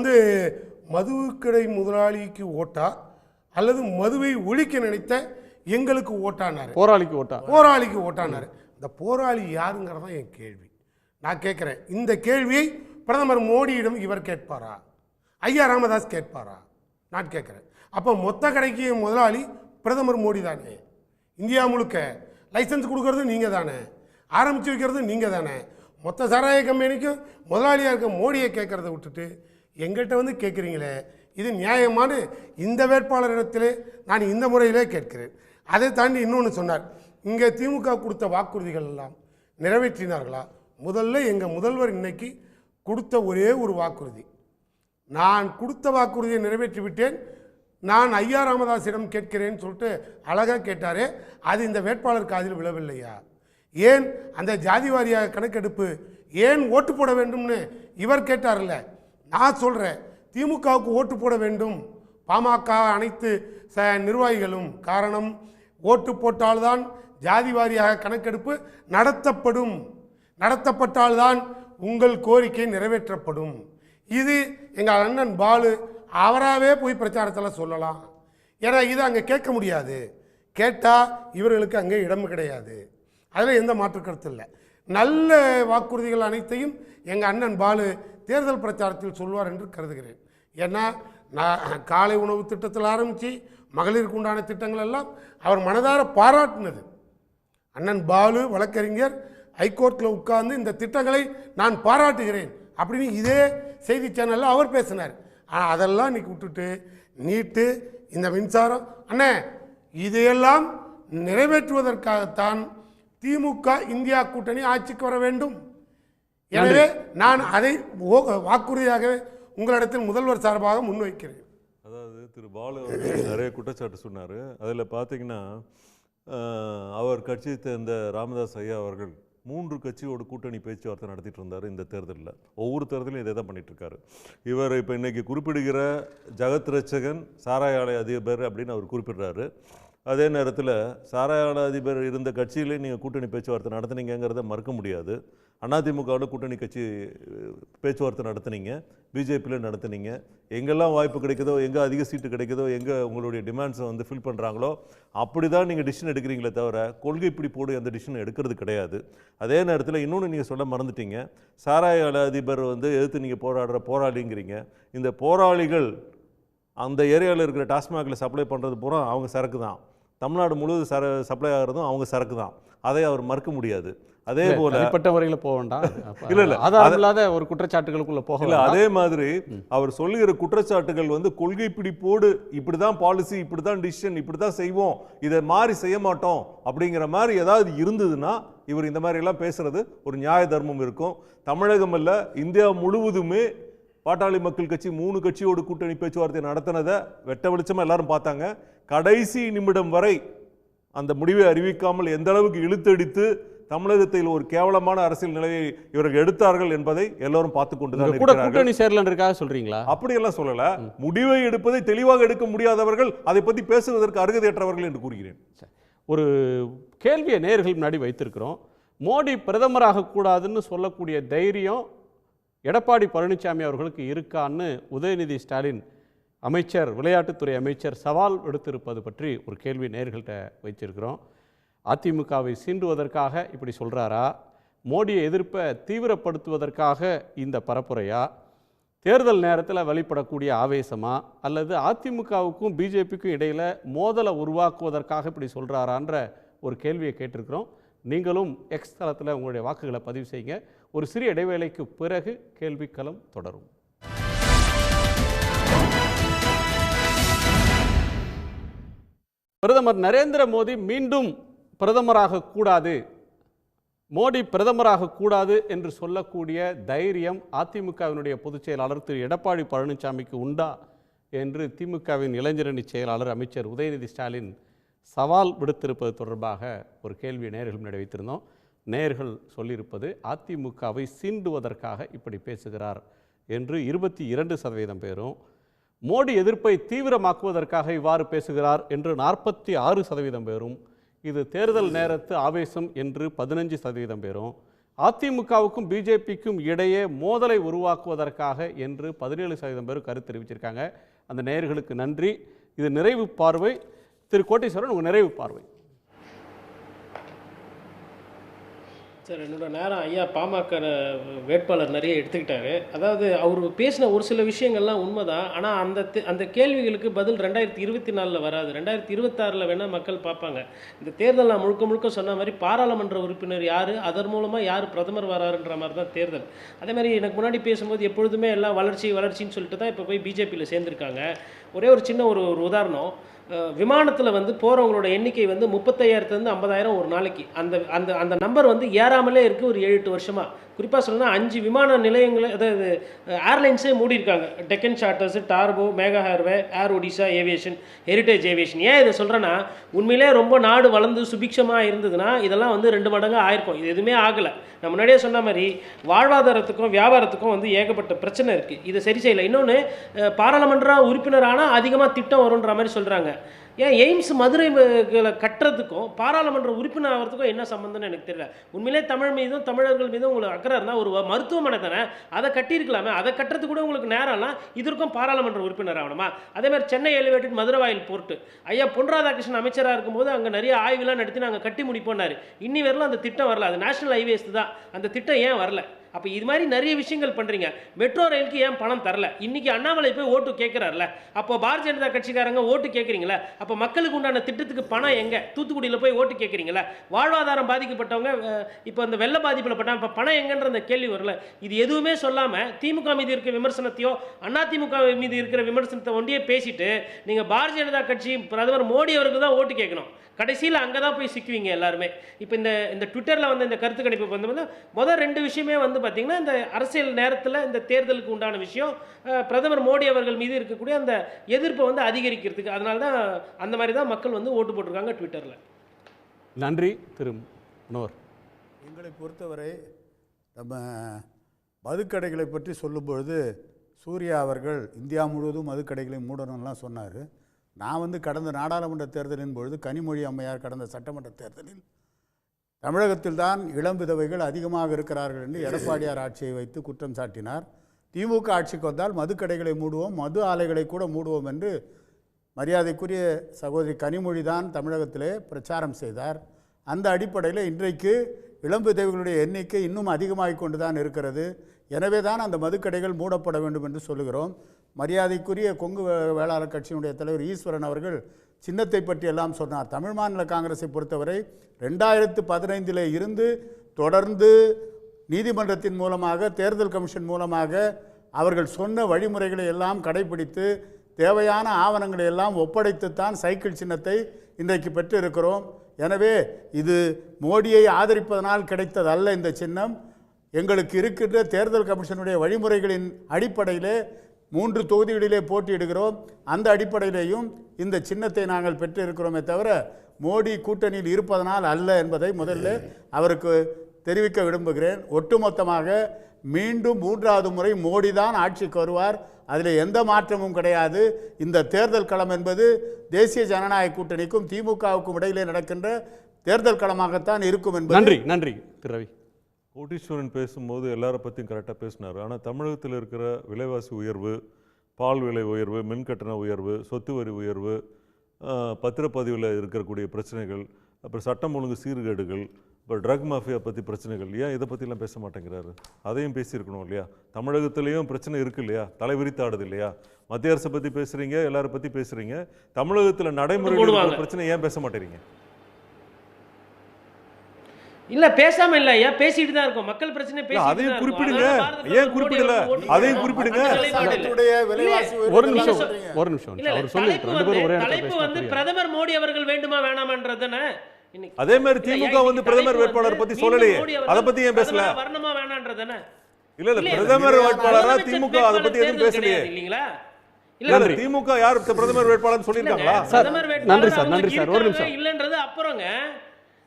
மதுக்கடை முதலாளிக்கு ஓட்டா அல்லது மதுவை ஒழிக்க நினைத்த எங்களுக்கு ஓட்டானார், போராளிக்கு ஓட்டானார். இந்த போராளி யாருங்கிறதான் என் கேள்வி. நான் கேட்குறேன், இந்த கேள்வியை பிரதமர் மோடியிடம் இவர் கேட்பாரா, ஐயா ராமதாஸ் கேட்பாரா? நான் கேட்குறேன். அப்போ மொத்த கடைக்கு முதலாளி பிரதமர் மோடி தானே. இந்தியா முழுக்க லைசன்ஸ் கொடுக்கறது நீங்கள் தானே, ஆரம்பித்து வைக்கிறது நீங்கள் தானே. மொத்த சாராய கம்பெனிக்கும் முதலாளியாக இருக்க மோடியை கேட்குறத விட்டுட்டு எங்கிட்ட கேட்குறீங்களே, இது நியாயமான இந்த வேட்பாளரிடத்திலே நான் இந்த முறையிலே கேட்கிறேன். அதை தாண்டி இன்னொன்று சொன்னார், இங்கே திமுக கொடுத்த வாக்குறுதிகள் எல்லாம் நிறைவேற்றினார்களா? முதல்ல எங்கள் முதல்வர் இன்னைக்கு கொடுத்த ஒரே ஒரு வாக்குறுதி, நான் கொடுத்த வாக்குறுதியை நிறைவேற்றி விட்டேன், நான் ஐயா ராமதாஸிடம் கேட்கிறேன்னு சொல்லிட்டு அழகாக கேட்டாரே, அது இந்த வேட்பாளர் காதில் விழவில்லையா? ஏன் அந்த ஜாதி வாரியாக கணக்கெடுப்பு ஏன் ஓட்டு போட வேண்டும்னு இவர் கேட்டார்ல. நான் சொல்கிறேன், திமுகவுக்கு ஓட்டு போட வேண்டும் பாமக அனைத்து நிர்வாகிகளும். காரணம், ஓட்டு போட்டால்தான் ஜாதி வாரியாக கணக்கெடுப்பு நடத்தப்பட்டால்தான் உங்கள் கோரிக்கை நிறைவேற்றப்படும். இது எங்கள் அண்ணன் பாலு அவராகவே போய் பிரச்சாரத்தில் சொல்லலாம். ஏன்னா இது அங்கே கேட்க முடியாது, கேட்டால் இவர்களுக்கு அங்கே இடம் கிடையாது. அதில் எந்த மாற்று கருத்து இல்லை. நல்ல வாக்குறுதிகள் அனைத்தையும் எங்கள் அண்ணன் பாலு தேர்தல் பிரச்சாரத்தில் சொல்வார் என்று கருதுகிறேன். ஏன்னா நான் காலை உணவு திட்டத்தில் ஆரம்பித்து மகளிருக்கு உண்டான திட்டங்கள் எல்லாம் அவர் மனதார பாராட்டினது. அண்ணன் பாலு வழக்கறிஞர், ஹைகோர்ட்டில் உட்கார்ந்து இந்த திட்டங்களை நான் பாராட்டுகிறேன் அப்படின்னு இதே செய்தி சேனலில் அவர் பேசினார். ஆனால் அதெல்லாம் இன்னைக்கு விட்டுட்டு நீட்டு, இந்த மின்சாரம், அண்ணே இதையெல்லாம் நிறைவேற்றுவதற்காகத்தான் திமுக இந்தியா கூட்டணி ஆட்சிக்கு வர வேண்டும். எனவே நான் அதை வாக்குறுதியாகவே உங்களிடத்தில் முதல்வர் சார்பாக முன்வைக்கிறேன். அதாவது திரு பாலு அவர்கள் நிறைய குற்றச்சாட்டு சொன்னார். அதில் பார்த்தீங்கன்னா அவர் கட்சியை சேர்ந்த ராமதாஸ் ஐயா அவர்கள் 3 கட்சியோட கூட்டணி பேச்சுவார்த்தை நடத்திட்டு இருந்தார் இந்த தேர்தலில். ஒவ்வொரு தேர்தலையும் இதே தான் பண்ணிட்டு இருக்காரு. இவர் இப்போ இன்னைக்கு குறிப்பிடுகிற ஜெகத் ரட்சகன் சாராய ஆலை அதிபர் அப்படின்னு அவர் குறிப்பிடுறாரு. அதே நேரத்தில் சாராய ஆலை அதிபர் இருந்த கட்சியிலே நீங்கள் கூட்டணி பேச்சுவார்த்தை நடத்துனீங்கிறத மறுக்க முடியாது. அதிமுகவோட கூட்டணி கட்சி பேச்சுவார்த்தை நடத்துனீங்க, பிஜேபியில் நடத்துனீங்க. எங்கெல்லாம் வாய்ப்பு கிடைக்குதோ, எங்கே அதிக சீட்டு கிடைக்குதோ, எங்கே உங்களுடைய டிமாண்ட்ஸை வந்து ஃபில் பண்ணுறாங்களோ அப்படி தான் நீங்கள் டிசிஷன் எடுக்கிறீங்களே தவிர கொள்கை பிடிப்போடு அந்த டிசிஷன் எடுக்கிறது கிடையாது. அதே நேரத்தில் இன்னொன்று நீங்கள் சொல்ல மறந்துட்டீங்க, சாராய ஆலை அதிபர் வந்து எதிர்த்து நீங்கள் போராடுற போராளிங்கிறீங்க. இந்த போராளிகள் அந்த ஏரியாவில் இருக்கிற டாஸ்மாகில் சப்ளை பண்ணுறது பூரா அவங்க சரக்கு தான். தமிழ்நாடு முழுவதும் சப்ளை ஆகிறதும் அவங்க சரக்கு தான். அதை அவர் மறுக்க முடியாது. அதே போல தனிப்பட்ட முறையில் போக வேண்டாம். இல்ல ஆதாரம் இல்லாத ஒரு குற்றச்சாட்டுகளுக்குள்ள போக இல்ல. அதே மாதிரி அவர் சொல்லுகிற குற்றச்சாட்டுகள் வந்து கொள்கை பிடிப்போடு இப்படிதான் பாலிசி, இப்படிதான் டிசிஷன், இப்படிதான் செய்வோம், இதை மாதிரி செய்ய மாட்டோம் அப்படிங்கிற மாதிரி ஏதாவது இருந்ததுன்னா இவர் இந்த மாதிரி எல்லாம் பேசுறது ஒரு நியாய தர்மம் இருக்கும். தமிழகம் அல்ல, இந்தியா முழுவதுமே பாட்டாளி மக்கள் கட்சி 3 கட்சியோடு கூட்டணி பேச்சுவார்த்தை நடத்தினதை வெட்ட வெளிச்சமா எல்லாரும் பார்த்தாங்க. கடைசி நிமிடம் வரை அந்த முடிவை அறிவிக்காமல் எந்த அளவுக்கு இழுத்தடித்து தமிழகத்தில் ஒரு கேவலமான அரசியல் நிலையை இவர்கள் எடுத்தார்கள் என்பதை எல்லாரும் பார்த்து கொண்டுதான் கூட கூட்டணி சேரலன்றதுக்காக சொல்றீங்களா? அப்படியெல்லாம் சொல்லல. முடிவை எடுப்பதை தெளிவாக எடுக்க முடியாதவர்கள் அதை பற்றி பேசுவதற்கு அருகதையற்றவர்கள் என்று கூறுகிறேன். ஒரு கேள்வியை நேயர்கள் முன்னாடி வைத்திருக்கிறோம். மோடி பிரதமராக கூடாதுன்னு சொல்லக்கூடிய தைரியம் எடப்பாடி பழனிசாமி அவர்களுக்கு இருக்கான்னு உதயநிதி ஸ்டாலின் அமைச்சர், விளையாட்டுத்துறை அமைச்சர் சவால் எடுத்திருப்பது பற்றி ஒரு கேள்வி நேயர்கள்ட்ட வச்சிருக்கிறோம். அதிமுகவை சீண்டுவதற்காக இப்படி சொல்கிறாரா, மோடியை எதிர்ப்பை தீவிரப்படுத்துவதற்காக இந்த பரப்புரையா, தேர்தல் நேரத்தில் வெளிப்படக்கூடிய ஆவேசமா, அல்லது அதிமுகவுக்கும் பிஜேபிக்கும் இடையில் மோதலை உருவாக்குவதற்காக இப்படி சொல்கிறாரான்ற ஒரு கேள்வியை கேட்டிருக்கிறோம். நீங்களும் எக்ஸ் தளத்தில் உங்களுடைய வாக்குகளை பதிவு செய்யுங்க. ஒரு சிறிய இடைவேளைக்கு பிறகு கேள்விக்களம் தொடரும். பிரதமர் நரேந்திர மோடி மீண்டும் பிரதமராக கூடாது, மோடி பிரதமராக கூடாது என்று சொல்லக்கூடிய தைரியம் அதிமுகவினுடைய பொதுச் செயலாளர் திரு எடப்பாடி பழனிசாமிக்கு உண்டா என்று திமுகவின் இளைஞரணி செயலாளர் அமைச்சர் உதயநிதி ஸ்டாலின் சவால் விடுத்திருப்பது தொடர்பாக ஒரு கேள்வி நேயர்கள் முன்னாடி வைத்திருந்தோம். நேயர்கள் சொல்லியிருப்பது அதிமுகவை சீண்டுவதற்காக இப்படி பேசுகிறார் என்று 22% பேரும், மோடி எதிர்ப்பை தீவிரமாக்குவதற்காக இவ்வாறு பேசுகிறார் என்று 46% பேரும், இது தேர்தல் நேரத்து ஆவேசம் என்று 15% பேரும், அதிமுகவுக்கும் பிஜேபிக்கும் இடையே மோதலை உருவாக்குவதற்காக என்று 17% பேர் கருத்து தெரிவிச்சிருக்காங்க. அந்த நேயர்களுக்கு நன்றி. இது நிறைவு பார்வை. திரு கோட்டீஸ்வரன், உங்கள் நிறைவு பார்வை. சார், என்னோட நேரம் ஐயா பாமக வேட்பாளர் நிறைய எடுத்துக்கிட்டாரு. அதாவது அவர் பேசின ஒரு சில விஷயங்கள்லாம் உண்மைதான். ஆனால் அந்த கேள்விகளுக்கு பதில் 2024 வராது, 2026 வேணால் மக்கள் பார்ப்பாங்க. இந்த தேர்தல் நான் முழுக்க சொன்ன மாதிரி பாராளுமன்ற உறுப்பினர் யார், அதன் மூலமாக யார் பிரதமர் வராருன்ற மாதிரி தான் தேர்தல். அதே மாதிரி எனக்கு முன்னாடி பேசும்போது எப்பொழுதுமே எல்லாம் வளர்ச்சின்னு சொல்லிட்டு தான் இப்போ போய் பிஜேபியில் சேர்ந்துருக்காங்க. ஒரே ஒரு சின்ன ஒரு உதாரணம், விமானத்தில் வந்து போகிறவங்களோட எண்ணிக்கை வந்து 35,000 50,000 ஒரு நாளைக்கு. அந்த நம்பர் வந்து ஏறாமலே இருக்குது ஒரு 7-8 வருஷமாக. குறிப்பாக சொல்லணும்னா 5 விமான நிலையங்கள், அதாவது ஏர்லைன்ஸே மூடியிருக்காங்க. டெக்கன் சார்ட்டர்ஸ், டார்போ, மேகா ஏர்வே, ஏர் ஒடிசா ஏவியேஷன், ஹெரிட்டேஜ் ஏவியேஷன். ஏன் இதை சொல்கிறேன்னா, உண்மையிலே ரொம்ப நாடு வளர்ந்து சுபிக்ஷமாக இருந்ததுன்னா இதெல்லாம் வந்து 2 மடங்கு ஆயிருக்கும். இது எதுவுமே ஆகலை. நான் முன்னாடியே சொன்ன மாதிரி வாழ்வாதாரத்துக்கும் வியாபாரத்துக்கும் வந்து ஏகப்பட்ட பிரச்சனை இருக்குது. இதை சரி செய்யலை. இன்னொன்று, பாராளுமன்ற உறுப்பினர் ஆனால் அதிகமாக திட்டம் வரும்ன்ற மாதிரி சொல்கிறாங்க. ஏன் எய்ம்ஸ் மதுரை கட்டுறதுக்கும் பாராளுமன்ற உறுப்பினர் ஆகிறதுக்கும் என்ன சம்பந்தம்னு எனக்கு தெரியல. உண்மையிலே தமிழ் மீதும் தமிழர்கள் மீதும் உங்களுக்கு அக்கறை இருந்தால் ஒரு மருத்துவமனை தானே, அதை கட்டியிருக்கலாமே. அதை கட்டுறது கூட உங்களுக்கு நேரம்லாம் இதற்கும் பாராளுமன்ற உறுப்பினர் ஆகணுமா? அதே மாதிரி சென்னை எலிவேட்டட் மதுரவாயில் போர்ட்டு, ஐயா பொன் ராதாகிருஷ்ணன் அமைச்சராக இருக்கும்போது அங்கே நிறைய ஆய்வுலாம் நடத்தி நாங்கள் கட்டி முடிப்போனாரு. இன்னி வரலாம் அந்த திட்டம் வரல. அது நேஷனல் ஹைவேஸ் தான். அந்த திட்டம் ஏன் வரல? அப்போ இது மாதிரி நிறைய விஷயங்கள் பண்ணுறீங்க. மெட்ரோ ரயிலுக்கு ஏன் பணம் தரல? இன்னைக்கு அண்ணாமலை போய் ஓட்டு கேட்குறாருல, அப்போ பாரதிய ஜனதா கட்சிக்காரங்க ஓட்டு கேட்குறீங்களா? அப்போ மக்களுக்கு உண்டான திட்டத்துக்கு பணம் எங்கே? தூத்துக்குடியில் போய் ஓட்டு கேட்குறீங்களா? வாழ்வாதாரம் பாதிக்கப்பட்டவங்க இப்போ அந்த வெள்ள பாதிப்பில் பட்டாங்க, இப்போ பணம் எங்கன்ற அந்த கேள்வி வரல. இது எதுவுமே சொல்லாமல் திமுக மீது இருக்கிற விமர்சனத்தையோ அதிமுக மீது இருக்கிற விமர்சனத்தை ஒன்றியே பேசிட்டு நீங்கள் பாரதிய ஜனதா கட்சி பிரதமர் மோடி அவருக்கு தான் ஓட்டு கேட்கணும். கடைசியில் அங்கே தான் போய் சிக்குவீங்க எல்லாருமே. இப்போ இந்த ட்விட்டரில் வந்து இந்த கருத்து கணிப்பு வந்து முதல் 2 விஷயமே வந்து பார்த்திங்கன்னா இந்த அரசியல் நேரத்தில் இந்த தேர்தலுக்கு உண்டான விஷயம் பிரதமர் மோடி அவர்கள் மீது இருக்கக்கூடிய அந்த எதிர்ப்பை வந்து அதிகரிக்கிறதுக்கு, அதனால தான் அந்த மாதிரி தான் மக்கள் வந்து ஓட்டு போட்டிருக்காங்க ட்விட்டரில். நன்றி திரு மனோகர். எங்களை பொறுத்தவரை நம்ம மதுக்கடைகளை பற்றி சொல்லும்பொழுது சூர்யா அவர்கள் இந்தியா முழுவதும் மதுக்கடைகளை மூடணும்லாம் சொன்னார். நான் வந்து கடந்த நாடாளுமன்ற தேர்தலின் பொழுது கனிமொழி அம்மையார் கடந்த சட்டமன்ற தேர்தலில் தமிழகத்தில் தான் இளம் விதவைகள் அதிகமாக இருக்கிறார்கள் என்று எடப்பாடியார் ஆட்சியை வைத்து குற்றம் சாட்டினார். திமுக ஆட்சிக்கு வந்தால் மதுக்கடைகளை மூடுவோம், மது ஆலைகளை கூட மூடுவோம் என்று மரியாதைக்குரிய சகோதரி கனிமொழி தான் தமிழகத்திலே பிரச்சாரம் செய்தார். அந்த அடிப்படையில் இன்றைக்கு இளம் விதவைகளுடைய எண்ணிக்கை இன்னும் அதிகமாகிக் கொண்டு தான் இருக்கிறது. எனவே தான் அந்த மதுக்கடைகள் மூடப்பட வேண்டும் என்று சொல்லுகிறோம். மரியாதைக்குரிய கொங்கு வேளாளர் கட்சியினுடைய தலைவர் ஈஸ்வரன் அவர்கள் சின்னத்தை பற்றி எல்லாம் சொன்னார். தமிழ் மாநில காங்கிரஸை பொறுத்தவரை 2015 இருந்து தொடர்ந்து நீதிமன்றத்தின் மூலமாக தேர்தல் கமிஷன் மூலமாக அவர்கள் சொன்ன வழிமுறைகளை எல்லாம் கடைபிடித்து தேவையான ஆவணங்களை எல்லாம் ஒப்படைத்துத்தான் சைக்கிள் சின்னத்தை இன்றைக்கு பெற்று இருக்கிறோம். எனவே இது மோடியை ஆதரிப்பதனால் கிடைத்ததல்ல. இந்த சின்னம் எங்களுக்கு இருக்கின்ற தேர்தல் கமிஷனுடைய வழிமுறைகளின் அடிப்படையிலே 3 தொகுதிகளிலே போட்டியிடுகிறோம். அந்த அடிப்படையிலேயும் இந்த சின்னத்தை நாங்கள் பெற்றிருக்கிறோமே தவிர மோடி கூட்டணியில் இருப்பதனால் அல்ல என்பதை முதல்ல அவருக்கு தெரிவிக்க விரும்புகிறேன். ஒட்டுமொத்தமாக மீண்டும் 3வது முறை மோடி தான் ஆட்சிக்கு வருவார். அதில் எந்த மாற்றமும் கிடையாது. இந்த தேர்தல் களம் என்பது தேசிய ஜனநாயக கூட்டணிக்கும் திமுகவுக்கும் இடையிலே நடக்கின்ற தேர்தல் களமாகத்தான் இருக்கும் என்பது. நன்றி நன்றி திரு ரவி. கோட்டீஸ்வரன் பேசும்போது எல்லாரை பற்றியும் கரெக்டாக பேசினார். ஆனால் தமிழகத்தில் இருக்கிற விலைவாசி உயர்வு, பால் விலை உயர்வு, மின்கட்டண உயர்வு, சொத்து வரி உயர்வு, பத்திரப்பதிவில் இருக்கக்கூடிய பிரச்சனைகள், அப்புறம் சட்டம் ஒழுங்கு சீர்கேடுகள், இப்போ ட்ரக் மாஃபியா பற்றி பிரச்சனைகள், ஏன் இதை பற்றிலாம் பேச மாட்டேங்கிறாரு? அதையும் பேசியிருக்கணும் இல்லையா? தமிழகத்துலேயும் பிரச்சனை இருக்குது இல்லையா? தலைவிரித்தாடுது இல்லையா? மத்திய அரசை பற்றி பேசுகிறீங்க, எல்லாரை பற்றி பேசுகிறீங்க, தமிழகத்தில் நடைமுறை பிரச்சனை ஏன் பேச மாட்டேறீங்க? இல்ல பேசாம இல்ல ஐயா, பேசிட்டு தான் இருக்கோம். மக்கள் பிரச்சனை பேசிட்டு அதையும் குறிப்பிடுங்க. ஏன் குறிப்பிடல? அதையும் குறிப்பிடுங்க. ஒரு நிமிஷம் அவர் சொல்லுங்க. தலைப்பு வந்து பிரதமர் மோடி அவர்கள் வேண்டுமா வேணாமன்றதுதானே. அதே மாதிரி திமுக வந்து பிரதமர் வேட்பாளர் பத்தி சொல்லலையே, அத பத்தி ஏன் பேசல? வரணுமா வேணான்றதுதானே. இல்ல பிரதமர் வேட்பாளரா திமுக அத பத்தி எதுவும் பேசலையே இல்லீங்களா? இல்ல திமுக யார் பிரதமர் வேட்பாளர்னு சொல்லிருக்காங்களா? நன்றி சார், நன்றி சார். ஒரு நிமிஷம் இல்லன்றது அப்புறங்க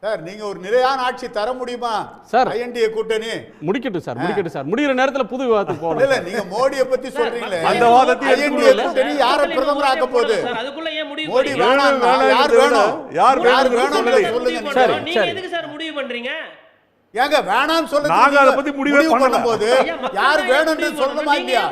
சார். நீங்க ஒரு நிலையான ஆட்சி தர முடியுமா சார்? ஐஎன்டிஏ கூட்டணி முடிக்கட்டும் சார், முடிக்கட்டும் சார். முடிகிற நேரத்துல புது விவாதத்துக்கு போகலாம். இல்ல நீங்க மோடியை பத்தி சொல்றீங்களே, அந்த வாதத்தை ஐஎன்டிஏ கூட்டணி யார பிரதமர் ஆக்க போகுது? அதுக்குள்ள ஏன் முடிவு? மோடி வேணாம், யார் வேணும்? யார் வேணும் சொல்லுங்க. சரி, நீங்க எதுக்கு சார் முடிவு பண்றீங்க? ஏங்க வேணாம்னு சொல்லுங்க. நாங்க அத பத்தி முடிவே பண்ணும்போது யார் வேணும்னு சொல்லணுமா இல்லையா?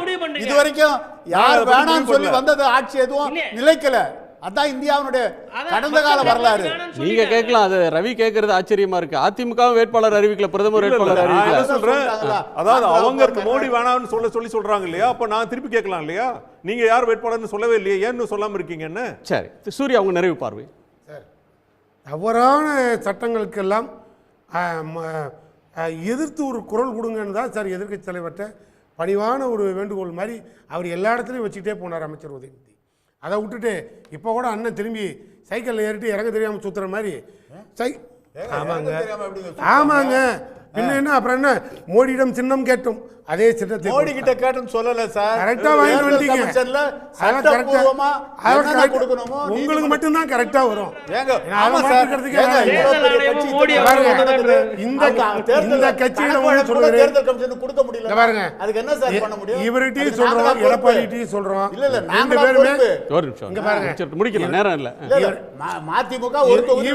இது வரைக்கும் யார் வேணாம்னு சொல்லி வந்தது ஆட்சி எதுவும் நிலைக்கல. அதான் இந்தியாவுடைய கடந்த கால வரலாறு. நீங்க கேட்கலாம், அது ரவி கேட்கறது ஆச்சரியமா இருக்கு. அதிமுக வேட்பாளர் அறிவிக்கல, பிரதமர் வேட்பாளர் அறிவிக்கல சொல்றேன். அதாவது அவங்க மோடி வேணாம்னு சொல்லி சொல்றாங்க இல்லையா? அப்ப நான் திருப்பி கேட்கலாம் இல்லையா? நீங்க யார் வேட்பாளர்னு சொல்லவே இல்லையா? ஏன்னு சொல்லாம இருக்கீங்க? என்ன சரி சூர்யா, அவங்க நிறைவு பார்வை. தவறான சட்டங்களுக்கெல்லாம் எதிர்த்து ஒரு குரல் கொடுங்கன்னு தான் சார் எதிர்க்கட்சி தலைவர்கிட்ட பணிவான ஒரு வேண்டுகோள் மாதிரி அவர் எல்லா இடத்துலையும் வச்சுக்கிட்டே போனார் அமைச்சர் உதயநிதி. அதை விட்டுட்டு இப்போ கூட அண்ணன் திரும்பி சைக்கிளில் ஏறிட்டு இறங்க தெரியாமல் சுற்றுற மாதிரி ஆமாங்க பின்ன என்ன அப்புறம் என்ன மோடியிடம் சின்னம் கேட்டும் அதே சின்னத்தை மோடி கிட்ட கேட்டும் சொல்லல சார். கரெக்டா வாங்கிட்டு வந்துட்டீங்க. உங்களுக்கு மட்டும் தான் கரெக்டா வரும். இந்த கட்சியில கொடுக்க முடியல பாருங்க. அதுக்கு என்ன சார் பண்ண முடியும்? இவர்கிட்டயும் சொல்றோம், எடப்பாடிகிட்டயும் சொல்றோம். இல்ல இல்ல ரெண்டு பேருமே ஒரு நிமிஷம் இங்க பாருங்க, முடிக்கல நேரம் இல்ல. மதிமுக ஒரு தொகுதி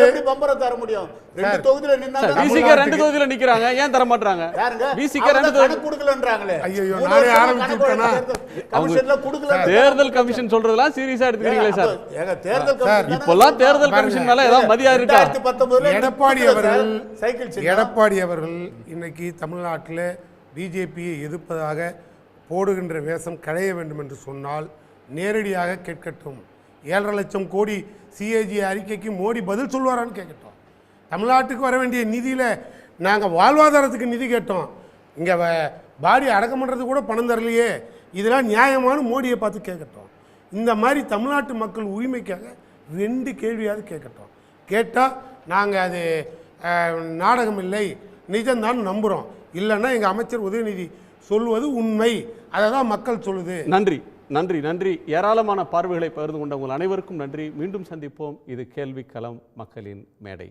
எப்படி பம்பர தர முடியும்? ரெண்டு தொகுதியில நின்னாங்க. பிசிகே ரெண்டு தொகுதியில நிக்கறாங்க, ஏன் தர மாட்டறாங்க? யாருங்க? பிசிகே ரெண்டு தொகுதி கொடுக்கலன்றாங்களே. ஐயோ நானே ஆரம்பிச்சு விட்டேனா? கமிஷன்ல கொடுக்கல. தேர்தல் கமிஷன் சொல்றதெல்லாம் சீரியஸா எடுத்துக்கிறீங்களே சார்? ஏங்க, தேர்தல் கமிஷன் இப்பெல்லாம் தேர்தல் கமிஷன் மேல ஏதாவது மதியா இருக்கா? 2019 எடப்பாடி அவர்கள் இன்னைக்கு தமிழ்நாட்டில் பிஜேபியை எதிர்ப்பதாக போடுகின்ற வேஷம் களைய வேண்டும் என்று சொன்னால் நேரடியாக கேட்கட்டும். 7.5 லட்சம் கோடி சிஏஜி அறிக்கைக்கு மோடி பதில் சொல்வாரான்னு கேட்கட்டும். தமிழ்நாட்டுக்கு வர வேண்டிய நிதியில் நாங்கள் வாழ்வாதாரத்துக்கு நிதி கேட்டோம், இங்கே பாடி அடக்கம் பண்ணுறது கூட பணம் தரலையே, இதெல்லாம் நியாயமான மோடியை பார்த்து கேட்கட்டும். இந்த மாதிரி தமிழ்நாட்டு மக்கள் உரிமைக்காக 2 கேள்வியாவது கேட்கட்டும். கேட்டால் நாங்கள் அது நாடகம் இல்லை, நிஜம்தான் நம்புகிறோம். இல்லைன்னா எங்கள் அமைச்சர் உதயநிதி சொல்வது உண்மை, அதை தான் மக்கள் சொல்லுது. நன்றி நன்றி நன்றி. ஏராளமான பார்வைகளை பகிர்ந்து கொண்ட உங்கள் அனைவருக்கும் நன்றி. மீண்டும் சந்திப்போம். இது கேள்வி களம், மக்களின் மேடை.